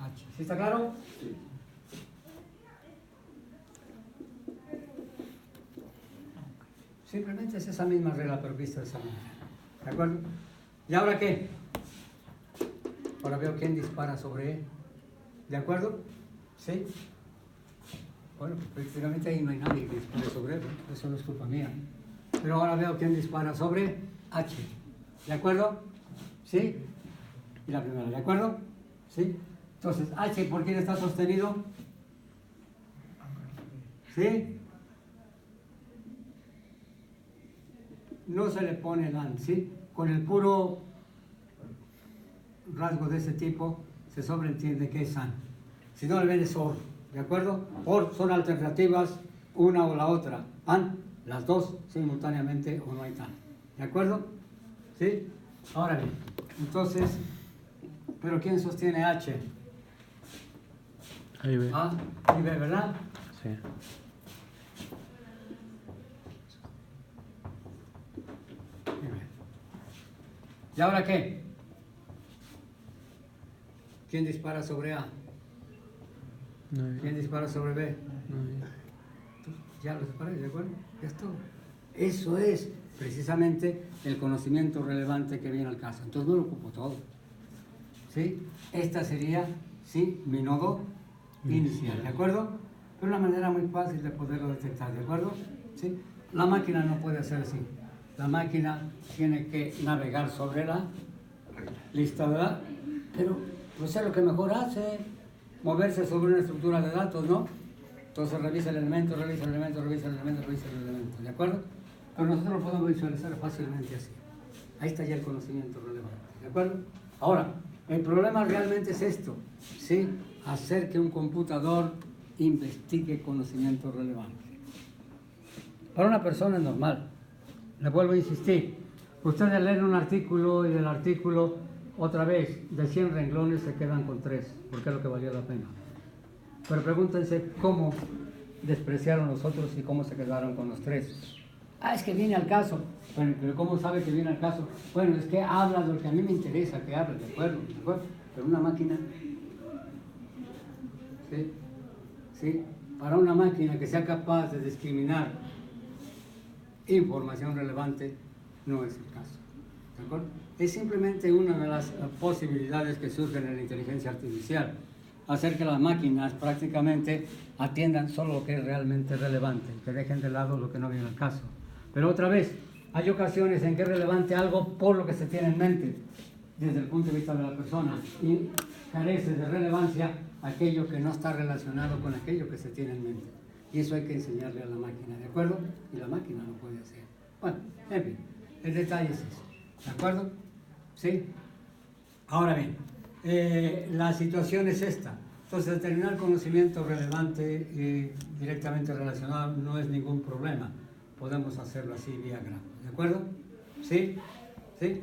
H. ¿Sí está claro? Sí. Simplemente es esa misma regla, pero vista de esa manera. ¿De acuerdo? ¿Y ahora qué? Ahora veo quién dispara sobre E. ¿De acuerdo? ¿Sí? Bueno, prácticamente ahí no hay nadie que dispare sobre E, eso no es culpa mía. Pero ahora veo quién dispara sobre H. ¿De acuerdo? ¿Sí? Y la primera, ¿de acuerdo? ¿Sí? Entonces, H, ¿por quién está sostenido? ¿Sí? No se le pone el AND, ¿sí? Con el puro rasgo de ese tipo se sobreentiende que es AND. Si no le ven es OR, ¿de acuerdo? OR son alternativas, una o la otra. AND, las dos simultáneamente o no hay tal. ¿De acuerdo? ¿Sí? Ahora bien, entonces, ¿pero quién sostiene H? Ahí ve. A y B, ¿verdad? Sí. ¿Y ahora qué? ¿Quién dispara sobre A? No, ¿Quién dispara sobre B? no, Ya lo disparé, ¿de acuerdo? Ya es todo. Eso es precisamente el conocimiento relevante que viene al caso. Entonces no lo ocupo todo. ¿Sí? Esta sería, sí, mi nodo inicial, ¿de acuerdo? Pero una manera muy fácil de poderlo detectar, ¿de acuerdo? ¿Sí? La máquina no puede hacer así. La máquina tiene que navegar sobre la lista, ¿verdad? Pero pues es lo que mejor hace, moverse sobre una estructura de datos, ¿no? Entonces revisa el elemento, revisa el elemento, revisa el elemento, revisa el elemento, ¿de acuerdo? Pero nosotros lo podemos visualizar fácilmente así. Ahí está ya el conocimiento relevante, ¿de acuerdo? Ahora, el problema realmente es esto, ¿sí? hacer que un computador investigue conocimientos relevantes. Para una persona es normal. Le vuelvo a insistir. Ustedes leen un artículo y del artículo, otra vez, de 100 renglones se quedan con 3, porque es lo que valió la pena. Pero pregúntense cómo despreciaron los otros y cómo se quedaron con los 3. Ah, es que viene al caso. Bueno, pero ¿cómo sabe que viene al caso? Bueno, es que habla de lo que a mí me interesa que hable, ¿de acuerdo? ¿De acuerdo? Pero una máquina, ¿sí? ¿Sí? Para una máquina que sea capaz de discriminar información relevante, no es el caso. ¿De acuerdo? Es simplemente una de las posibilidades que surgen en la inteligencia artificial. Hacer que las máquinas prácticamente atiendan solo lo que es realmente relevante, que dejen de lado lo que no viene al caso. Pero otra vez, hay ocasiones en que es relevante algo por lo que se tiene en mente, desde el punto de vista de la persona, y carece de relevancia aquello que no está relacionado con aquello que se tiene en mente. Y eso hay que enseñarle a la máquina, ¿de acuerdo? Y la máquina lo puede hacer. Bueno, en fin, el detalle es eso, ¿de acuerdo? ¿Sí? Ahora bien, la situación es esta. Entonces, determinar conocimiento relevante directamente relacionado no es ningún problema. Podemos hacerlo así vía grafo, ¿de acuerdo? ¿Sí? ¿Sí?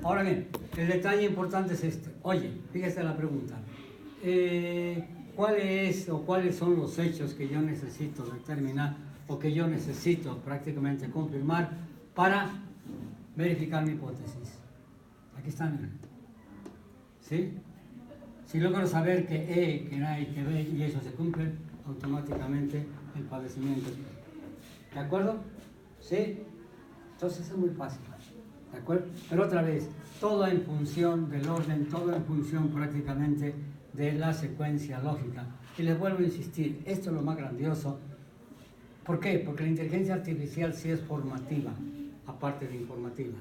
Ahora bien, el detalle importante es este. Oye, fíjese la pregunta. ¿Cuáles son los hechos que yo necesito determinar o que yo necesito prácticamente confirmar para verificar mi hipótesis? Aquí están. ¿Sí? Si logro saber que E, que A y que B y eso se cumple, automáticamente el padecimiento es. ¿De acuerdo? ¿Sí? Entonces es muy fácil. ¿De acuerdo? Pero otra vez, todo en función del orden, todo en función prácticamente de la secuencia lógica. Y les vuelvo a insistir, esto es lo más grandioso. ¿Por qué? Porque la inteligencia artificial sí es formativa, aparte de informativa.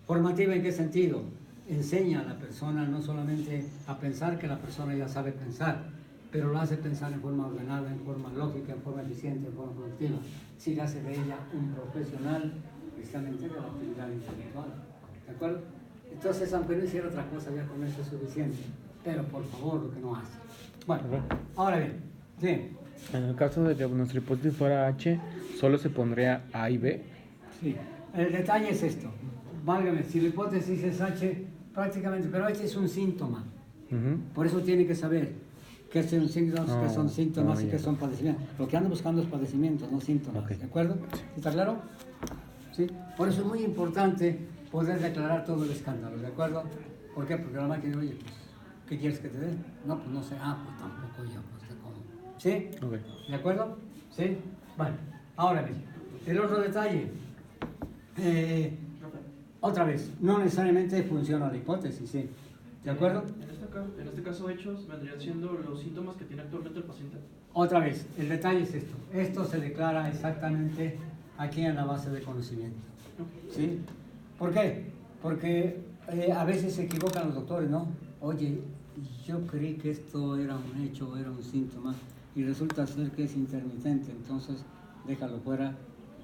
¿Formativa en qué sentido? Enseña a la persona no solamente a pensar, que la persona ya sabe pensar, pero lo hace pensar en forma ordenada, en forma lógica, en forma eficiente, en forma productiva. Sí le hace de ella un profesional precisamente de la actividad intelectual. ¿De acuerdo? Entonces, aunque no hiciera otra cosa, ya con eso es suficiente. Pero por favor, lo que no hace. Bueno, ahora bien, sí. En el caso de que nuestra hipótesis fuera H, solo se pondría A y B. Sí, el detalle es esto. Válgame, si la hipótesis es H, prácticamente, pero H es un síntoma. Por eso tiene que saber qué son síntomas, qué son síntomas y qué son padecimientos. Lo que ando buscando es padecimientos, no síntomas. Okay. ¿De acuerdo? ¿Está claro? Sí. Por eso es muy importante poder declarar todo el escándalo. ¿De acuerdo? ¿Por qué? Porque la máquina, oye, pues, ¿qué quieres que te dé? No, pues no sé. Ah, pues tampoco yo, pues te como. ¿Sí? Okay. ¿De acuerdo? ¿Sí? Bueno, ahora bien, el otro detalle. Otra vez, no necesariamente funciona la hipótesis, ¿sí? ¿De acuerdo? En este caso, hechos vendrían siendo los síntomas que tiene actualmente el paciente. Otra vez, el detalle es esto. Esto se declara exactamente aquí en la base de conocimiento. ¿Sí? ¿Por qué? Porque a veces se equivocan los doctores, ¿no? Oye, yo creí que esto era un hecho, era un síntoma, y resulta ser que es intermitente, entonces déjalo fuera.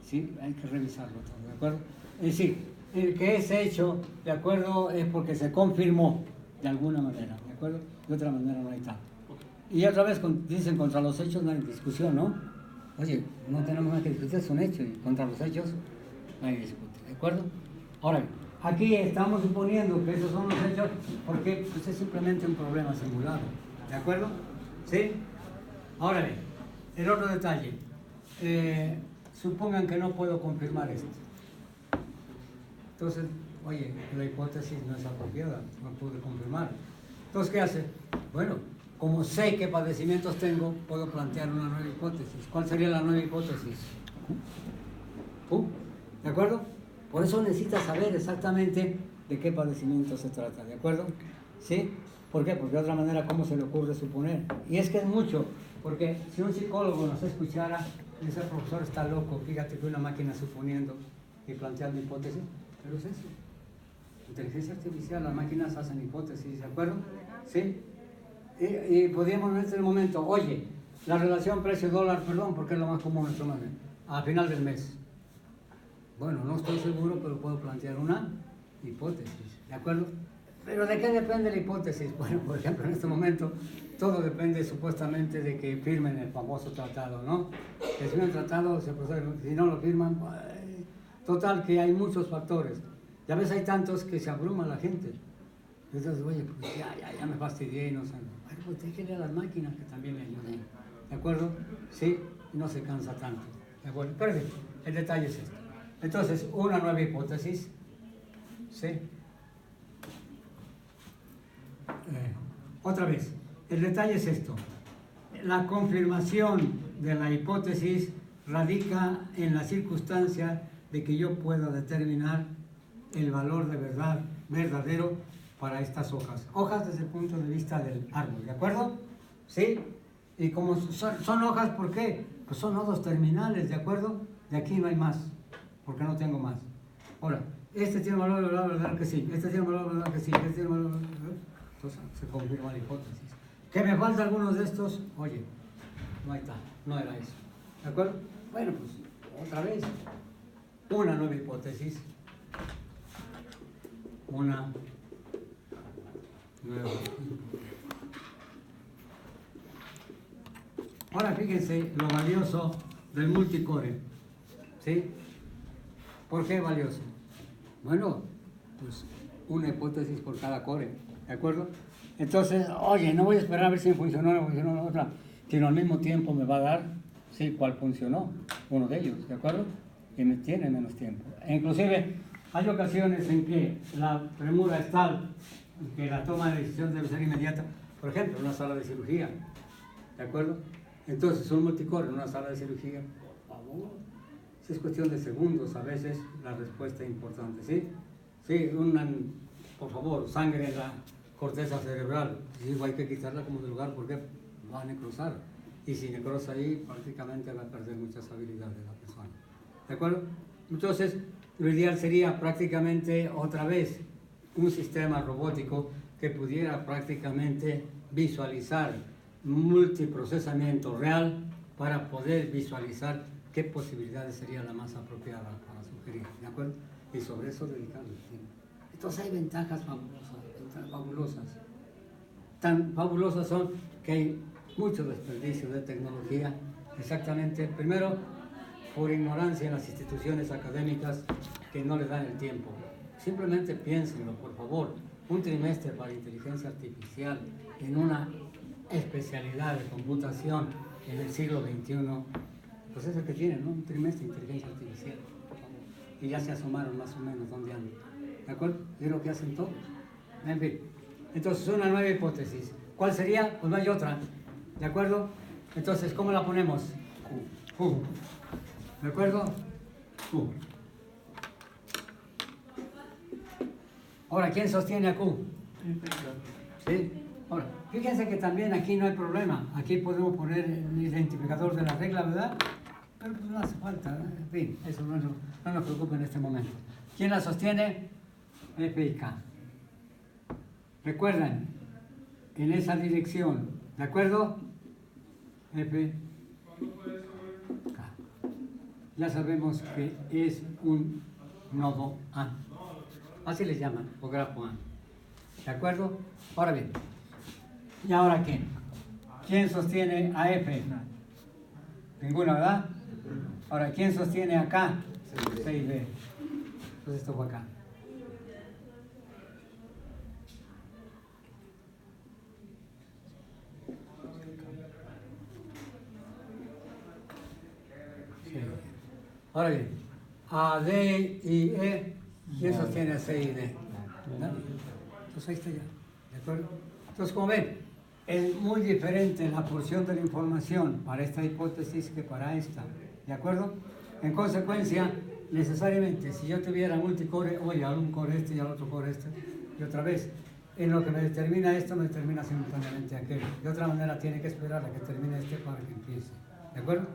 Sí, hay que revisarlo todo, ¿de acuerdo? Es decir, el que es hecho, ¿de acuerdo? Es porque se confirmó de alguna manera, ¿de acuerdo? De otra manera no hay tal. Y otra vez dicen contra los hechos no hay discusión, ¿no? Oye, no tenemos nada que discutir, es un hecho, y contra los hechos no hay discusión, ¿de acuerdo? Ahora bien, aquí estamos suponiendo que esos son los hechos porque pues, es simplemente un problema simulado, ¿de acuerdo? ¿Sí? Ahora bien, el otro detalle, supongan que no puedo confirmar esto. Entonces, oye, la hipótesis no es apropiada, no pude confirmar. Entonces, ¿qué hace? Bueno, como sé qué padecimientos tengo, puedo plantear una nueva hipótesis. ¿Cuál sería la nueva hipótesis? ¿De acuerdo? Por eso necesitas saber exactamente de qué padecimiento se trata, ¿de acuerdo? ¿Sí? ¿Por qué? Porque de otra manera, ¿cómo se le ocurre suponer? Y es que es mucho, porque si un psicólogo nos escuchara, ese profesor está loco, fíjate que una máquina suponiendo y planteando hipótesis, pero es eso. Inteligencia artificial, las máquinas hacen hipótesis, ¿de acuerdo? ¿Sí? Y podríamos en este momento, oye, la relación precio-dólar, perdón, porque es lo más común en nuestro momento, a final del mes. Bueno, no estoy seguro, pero puedo plantear una hipótesis, ¿de acuerdo? ¿Pero de qué depende la hipótesis? Bueno, por ejemplo, en este momento todo depende supuestamente de que firmen el famoso tratado, ¿no? Que si no el tratado se procede, si no lo firman, pues, total que hay muchos factores. Y a veces hay tantos que se abruma la gente. Entonces, oye, pues ya me fastidié, no sé. Bueno, pues déjenle a las máquinas que también me ayuden. ¿De acuerdo? Sí, no se cansa tanto. ¿De acuerdo? Pero el detalle es esto. Entonces, una nueva hipótesis. ¿Sí? Otra vez, el detalle es esto. La confirmación de la hipótesis radica en la circunstancia de que yo pueda determinar el valor de verdad verdadero para estas hojas. Hojas desde el punto de vista del árbol, ¿de acuerdo? ¿Sí? Y como son hojas, ¿por qué? Pues son nodos terminales, ¿de acuerdo? De aquí no hay más, porque no tengo más. Ahora, este tiene valor de verdad que sí, este tiene valor de verdad que sí, este tiene valor de verdad. Entonces se confirma la hipótesis. ¿Que me falta algunos de estos? Oye, no está, no era eso. ¿De acuerdo? Bueno, pues otra vez, una nueva hipótesis. Una nueva hipótesis. Ahora fíjense lo valioso del multicore. ¿Sí? ¿Por qué valioso? Bueno, pues una hipótesis por cada core. ¿De acuerdo? Entonces, oye, no voy a esperar a ver si me funcionó o no funcionó la otra, sino al mismo tiempo me va a dar, sí, cuál funcionó, uno de ellos, ¿de acuerdo? Y me tiene menos tiempo. E inclusive, hay ocasiones en que la premura es tal que la toma de decisión debe ser inmediata, por ejemplo, en una sala de cirugía, ¿de acuerdo? Entonces, un multicore en una sala de cirugía, por favor, si es cuestión de segundos, a veces la respuesta es importante, ¿sí? Sí, por favor, sangre en la corteza cerebral. Digo, hay que quitarla como de lugar porque va a necrosar. Y si necrosa ahí, prácticamente va a perder muchas habilidades de la persona. ¿De acuerdo? Entonces, lo ideal sería prácticamente otra vez un sistema robótico que pudiera prácticamente visualizar multiprocesamiento real para poder visualizar qué posibilidades sería la más apropiada para sugerir. ¿De acuerdo? Y sobre eso dedicarle tiempo. Entonces hay ventajas fabulosas. Tan fabulosas son que hay mucho desperdicio de tecnología, exactamente, primero, por ignorancia en las instituciones académicas que no le dan el tiempo. Simplemente piénsenlo, por favor, un trimestre para inteligencia artificial en una especialidad de computación en el siglo XXI, pues es el que tienen, ¿no? Un trimestre de inteligencia artificial, por favor. Y ya se asomaron más o menos dónde andan. ¿De acuerdo? Es lo que hacen todos. En fin. Entonces, una nueva hipótesis. ¿Cuál sería? Pues no hay otra. ¿De acuerdo? Entonces, ¿cómo la ponemos? Q. ¿De acuerdo? Q. Ahora, ¿quién sostiene a Q? ¿Sí? Ahora, fíjense que también aquí no hay problema. Aquí podemos poner el identificador de la regla, ¿verdad? Pero pues no hace falta. En fin, eso no nos preocupa en este momento. ¿Quién la sostiene? F y K. Recuerden, en esa dirección, ¿de acuerdo? F, K. Ya sabemos que es un nodo A. Así les llaman, o grafo A. ¿De acuerdo? Ahora bien, ¿y ahora qué? ¿Quién sostiene a F? Ninguna, ¿verdad? Ahora, ¿quién sostiene acá? C y D. Entonces esto fue acá. Sí. Ahora bien, a D y E, ¿quién sostiene a C y D? ¿No? Entonces ahí está ya. ¿De acuerdo? Entonces, como ven, es muy diferente la porción de la información para esta hipótesis que para esta. ¿De acuerdo? En consecuencia, necesariamente, si yo tuviera multicore, oye, a un core este y al otro core este, y otra vez, en lo que me determina esto, me determina simultáneamente aquello. De otra manera, tiene que esperar a que termine este para que empiece. ¿De acuerdo?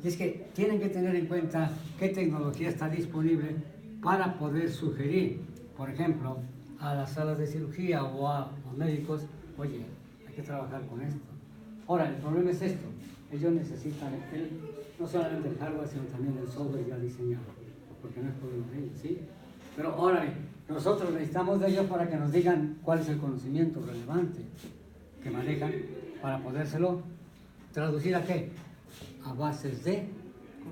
Y es que tienen que tener en cuenta qué tecnología está disponible para poder sugerir, por ejemplo, a las salas de cirugía o a los médicos, oye, hay que trabajar con esto. Ahora, el problema es esto. Ellos necesitan no solamente el hardware, sino también el software ya diseñado, porque no es problema de ellos, ¿sí? Pero ahora bien, nosotros necesitamos de ellos para que nos digan cuál es el conocimiento relevante que manejan para podérselo traducir a qué? A bases de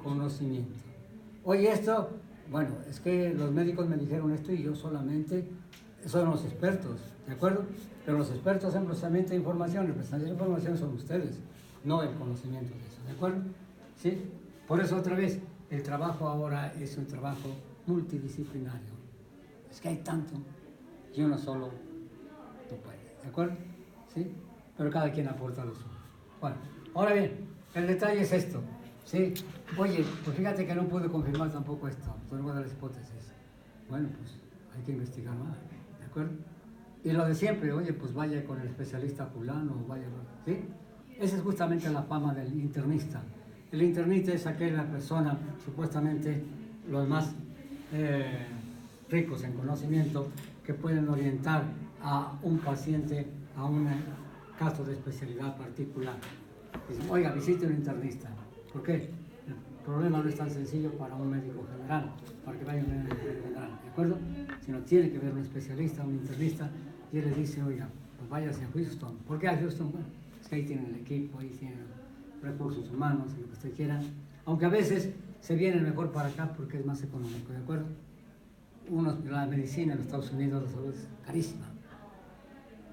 conocimiento. Oye, esto, bueno, es que los médicos me dijeron esto y yo solamente, son los expertos, ¿de acuerdo? Pero los expertos en procesamiento de información, el procesamiento de información son ustedes, no el conocimiento de eso, ¿de acuerdo? ¿Sí? Por eso otra vez, el trabajo ahora es un trabajo multidisciplinario. Es que hay tanto y uno solo no puede, ¿de acuerdo? ¿Sí? Pero cada quien aporta lo suyo. Bueno, ahora bien, el detalle es esto, ¿sí? Oye, pues fíjate que no pude confirmar tampoco esto, entonces voy a dar las hipótesis. Bueno, pues hay que investigar más, ¿de acuerdo? Y lo de siempre, oye, pues vaya con el especialista fulano, vaya, ¿sí? Esa es justamente la fama del internista. El internista es aquella persona, supuestamente, los más ricos en conocimiento, que pueden orientar a un paciente a un caso de especialidad particular. Dicen, oiga, visite un internista. ¿Por qué? El problema no es tan sencillo para un médico general, para que vaya un médico general, ¿de acuerdo? Sino tiene que ver un especialista, un internista, y él le dice, oiga, pues váyase a Houston. ¿Por qué a Houston? Bueno, es que ahí tienen el equipo, ahí tienen recursos humanos, lo que usted quiera. Aunque a veces se viene mejor para acá porque es más económico, ¿de acuerdo? La medicina en los Estados Unidos, la salud es carísima.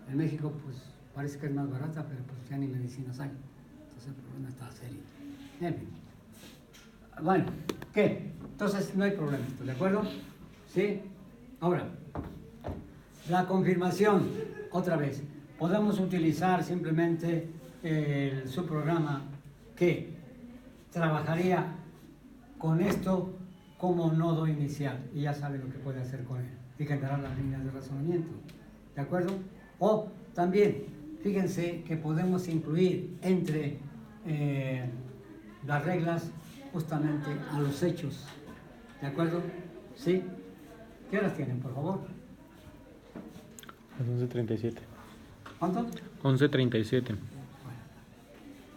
En México, pues, parece que es más barata, pero pues ya ni medicinas hay. Entonces el problema está serio. En fin. Bueno, ¿qué? Entonces no hay problema, ¿de acuerdo? ¿Sí? Ahora, la confirmación, otra vez. Podemos utilizar simplemente el subprograma que trabajaría con esto como nodo inicial y ya sabe lo que puede hacer con él y generar las líneas de razonamiento, ¿de acuerdo? O también, fíjense que podemos incluir entre las reglas justamente a los hechos, ¿de acuerdo? ¿Sí? ¿Qué horas tienen, por favor? Las 11:37. ¿Cuánto? 11:37. Bueno,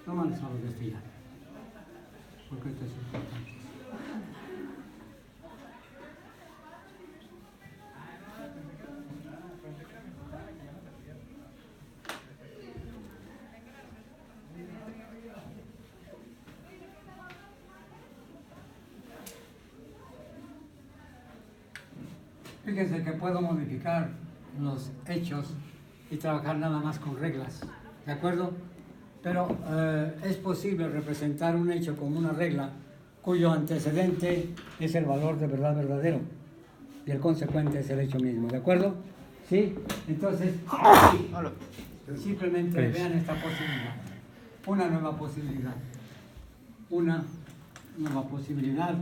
tómales a los de este ya, porque esto es importante. Fíjense que puedo modificar los hechos y trabajar nada más con reglas, ¿de acuerdo? Pero es posible representar un hecho como una regla cuyo antecedente es el valor de verdad verdadero y el consecuente es el hecho mismo, ¿de acuerdo? ¿Sí? Entonces, simplemente vean esta posibilidad, una nueva posibilidad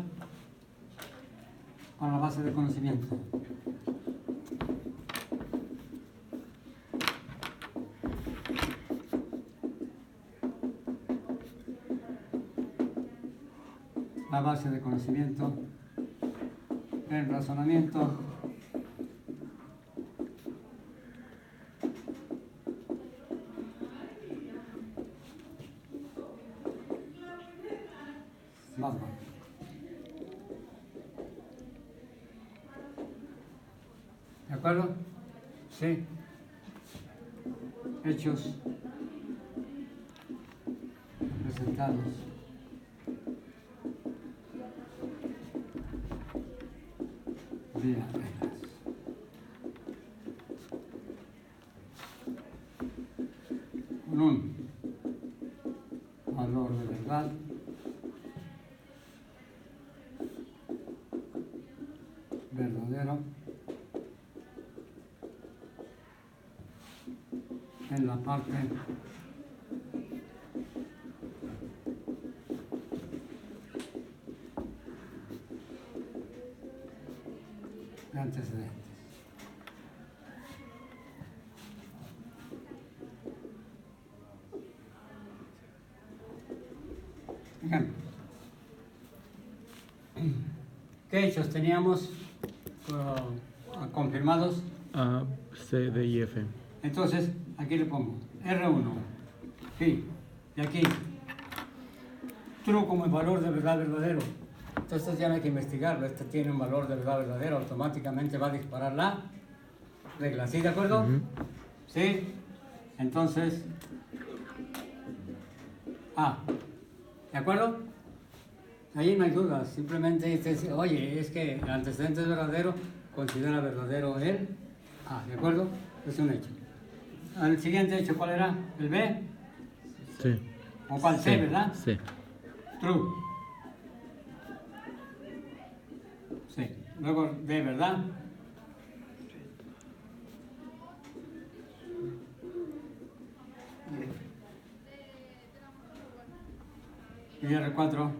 para la base de conocimiento. La base de conocimiento, el razonamiento, más bueno. ¿De acuerdo? Sí. Hechos presentados. Vía reglas. Con un valor de verdad verdadero en la parte de antecedentes. Ejemplo. ¿Qué hechos teníamos confirmados? A, C, D y F. Entonces, aquí le pongo R1, sí, y aquí, true como el valor de verdad verdadero, Entonces ya no hay que investigarlo. Este tiene un valor de verdad verdadero, automáticamente va a disparar la regla. ¿Sí, de acuerdo? ¿Sí? Entonces, ¿de acuerdo? Ahí no hay duda, simplemente dice, oye, es que el antecedente es verdadero, considera verdadero el ¿de acuerdo? Es un hecho. El siguiente hecho, ¿cuál era? ¿El B? Sí. ¿O cuál C, verdad? Sí. True. Sí. Luego D, ¿verdad? Y R4.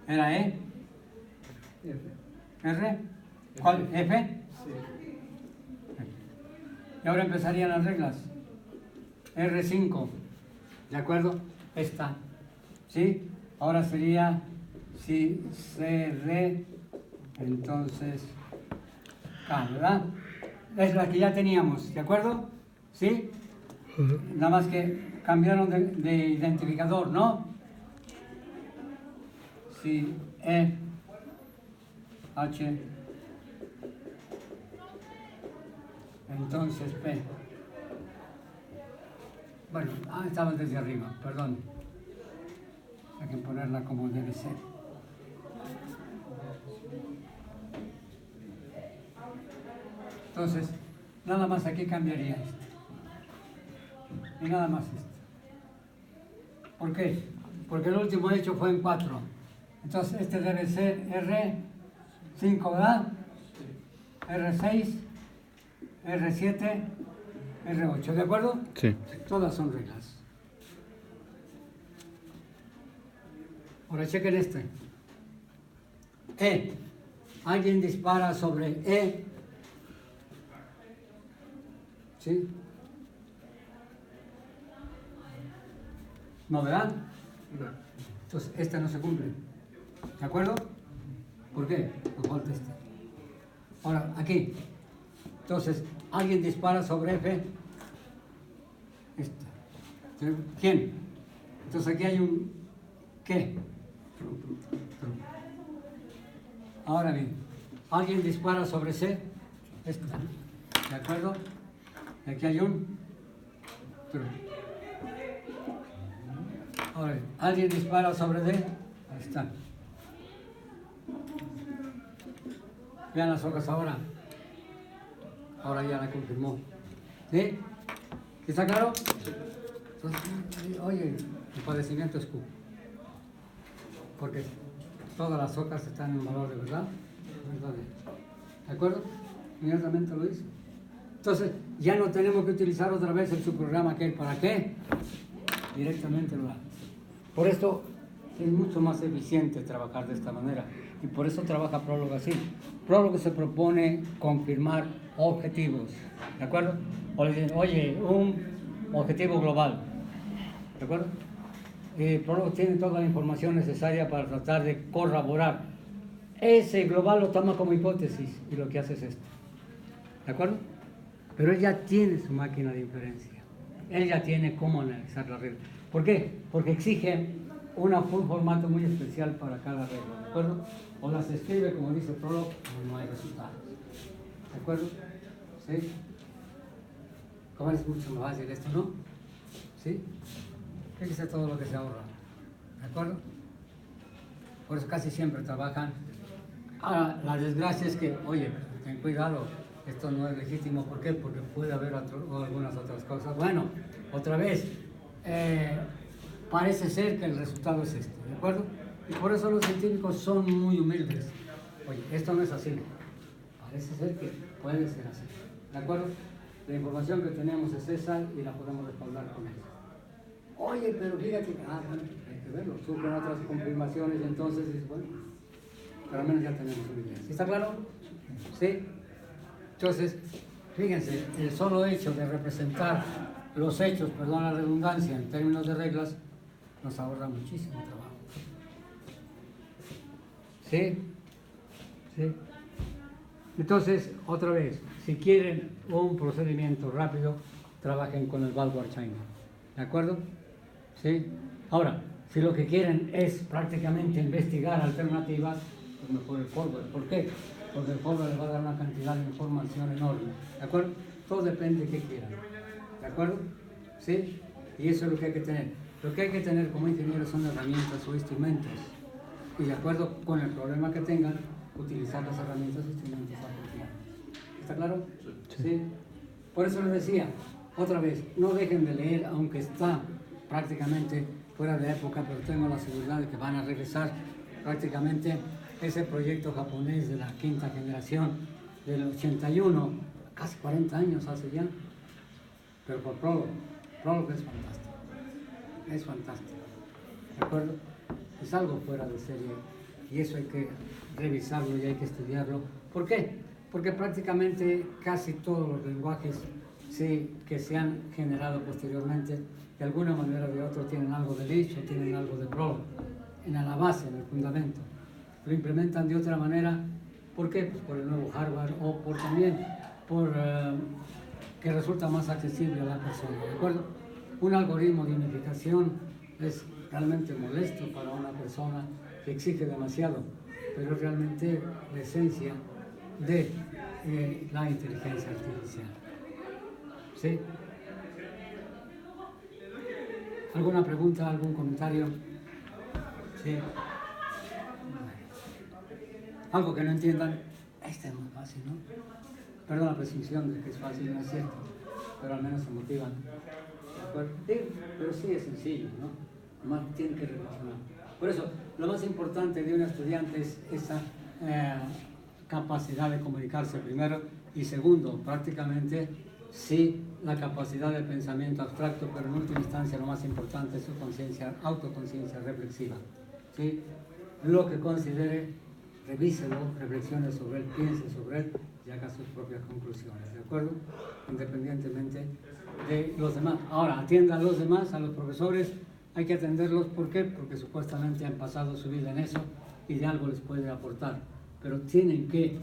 ¿Era E? ¿R? ¿Cuál? ¿F? Y ahora empezarían las reglas. R5. ¿De acuerdo? Esta. ¿Sí? Ahora sería si CR, entonces K, ¿verdad? Es la que ya teníamos, ¿de acuerdo? ¿Sí? Nada más que cambiaron de identificador, ¿no? Si E, H, entonces P. Bueno, estaban desde arriba, perdón. Hay que ponerla como debe ser. Entonces, nada más aquí cambiaría esto. Y nada más esto. ¿Por qué? Porque el último hecho fue en 4. Entonces, este debe ser R5, ¿verdad? R6, R7, R8, ¿de acuerdo? Sí. Todas son reglas. Ahora chequen este. E. Alguien dispara sobre E. ¿Sí? ¿No, verdad? No. Entonces, esta no se cumple. ¿De acuerdo? ¿Por qué? Pues falta este. Ahora, aquí. Entonces, alguien dispara sobre F. Esta. ¿Quién? Entonces, aquí hay un ¿qué? Ahora bien, alguien dispara sobre C. Esta. ¿De acuerdo? Y aquí hay un true. Ahora bien, alguien dispara sobre D. Ahí está. Vean las hojas ahora. Ahora ya la confirmó. ¿Sí? ¿Está claro? Entonces, oye, el padecimiento es Q. Porque todas las hojas están en valor de verdad. ¿De acuerdo? Inmediatamente lo hizo. Entonces, ya no tenemos que utilizar otra vez el subprograma aquel. ¿Para qué? Directamente lo hace. Por esto es mucho más eficiente trabajar de esta manera. Y por eso trabaja Prólogo así. Prólogo se propone confirmar objetivos. ¿De acuerdo? O le dicen, oye, un objetivo global. ¿De acuerdo? Prólogo tiene toda la información necesaria para tratar de corroborar. Ese global lo toma como hipótesis y lo que hace es esto. ¿De acuerdo? Pero él ya tiene su máquina de inferencia. Él ya tiene cómo analizar la regla. ¿Por qué? Porque exige un formato muy especial para cada regla. ¿De acuerdo? O las escribe como dice Prólogo o no hay resultados. ¿De acuerdo? ¿Sí? Como es mucho más fácil esto, ¿no? ¿Sí? Fíjese todo lo que se ahorra. ¿De acuerdo? Por eso casi siempre trabajan. Ahora, la desgracia es que, oye, ten cuidado, esto no es legítimo. ¿Por qué? Porque puede haber algunas otras cosas. Bueno, otra vez, parece ser que el resultado es este, ¿de acuerdo? Y por eso los científicos son muy humildes. Oye, esto no es así. Parece ser que puede ser así. ¿De acuerdo? La información que tenemos es esa y la podemos respaldar con ella. Oye, pero fíjate que, bueno, hay que verlo, surgen otras confirmaciones y entonces dices, bueno, pero al menos ya tenemos una idea. ¿Sí está claro? ¿Sí? Entonces, fíjense, el solo hecho de representar los hechos, perdón la redundancia, en términos de reglas, nos ahorra muchísimo trabajo. ¿Sí? ¿Sí? Entonces, otra vez, si quieren un procedimiento rápido, trabajen con el Valgrind Chain. ¿De acuerdo? ¿Sí? Ahora, si lo que quieren es prácticamente investigar alternativas, pues mejor el forward. ¿Por qué? Porque el forward les va a dar una cantidad de información enorme. ¿De acuerdo? Todo depende de qué quieran. ¿De acuerdo? ¿Sí? Y eso es lo que hay que tener. Lo que hay que tener como ingenieros son herramientas o instrumentos. Y de acuerdo con el problema que tengan, utilizar las herramientas o instrumentos apropiados. ¿Está claro? Sí. Por eso les decía, otra vez, no dejen de leer, aunque está prácticamente fuera de época, pero tengo la seguridad de que van a regresar prácticamente ese proyecto japonés de la quinta generación del 81, casi 40 años hace ya, pero por Prolog. Prolog es fantástico, es fantástico, ¿de acuerdo? Es algo fuera de serie y eso hay que revisarlo y hay que estudiarlo. ¿Por qué? Porque prácticamente casi todos los lenguajes que se han generado posteriormente, de alguna manera o de otra, tienen algo de Lisp o tienen algo de Prolog en la base, en el fundamento. Lo implementan de otra manera. ¿Por qué? Pues por el nuevo hardware o también por que resulta más accesible a la persona, ¿de acuerdo? Un algoritmo de unificación es realmente molesto para una persona que exige demasiado, pero es realmente la esencia de la inteligencia artificial. ¿Sí? ¿Alguna pregunta, algún comentario? ¿Sí? Algo que no entiendan, este es muy fácil, ¿no? Perdón la presunción de que es fácil, no es cierto, pero al menos se motivan. ¿De acuerdo? Sí, pero sí es sencillo, ¿no? Nomás tienen que reflexionar. Por eso, lo más importante de un estudiante es esa capacidad de comunicarse primero y segundo, prácticamente, sí, la capacidad de pensamiento abstracto, pero en última instancia lo más importante es su conciencia, autoconciencia reflexiva. ¿Sí? Lo que considere, revíselo, reflexione sobre él, piense sobre él y haga sus propias conclusiones, ¿de acuerdo? Independientemente de los demás. Ahora, atienda a los demás, a los profesores, hay que atenderlos, ¿por qué? Porque supuestamente han pasado su vida en eso y de algo les puede aportar, pero tienen que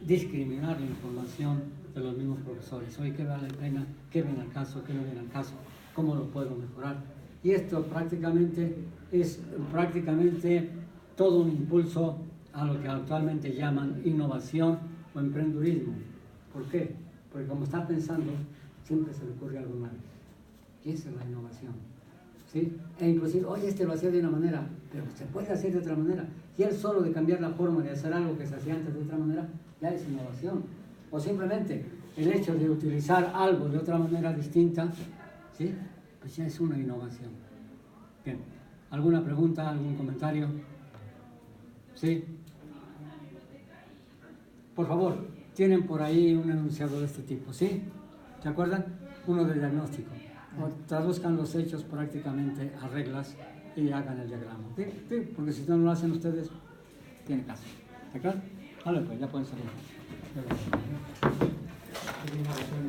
discriminar la información de los mismos profesores. Oye, ¿qué vale la pena? ¿Qué viene al caso? ¿Qué no viene al caso? ¿Cómo lo puedo mejorar? Y esto prácticamente es todo un impulso a lo que actualmente llaman innovación o emprendurismo. ¿Por qué? Porque como está pensando, siempre se le ocurre algo nuevo. Y esa es la innovación. ¿Sí? E inclusive, oye, este lo hacía de una manera, pero se puede hacer de otra manera. Y él solo de cambiar la forma de hacer algo que se hacía antes de otra manera, ya es innovación. O simplemente el hecho de utilizar algo de otra manera distinta, ¿sí? Pues ya es una innovación. Bien, ¿alguna pregunta, algún comentario? ¿Sí? Por favor, tienen por ahí un enunciado de este tipo, ¿sí? ¿Se acuerdan? Uno de diagnóstico. O traduzcan los hechos prácticamente a reglas y hagan el diagrama. ¿Sí? Sí, porque si no lo hacen ustedes, tiene caso. ¿De acuerdo? Vale, pues ya pueden salir.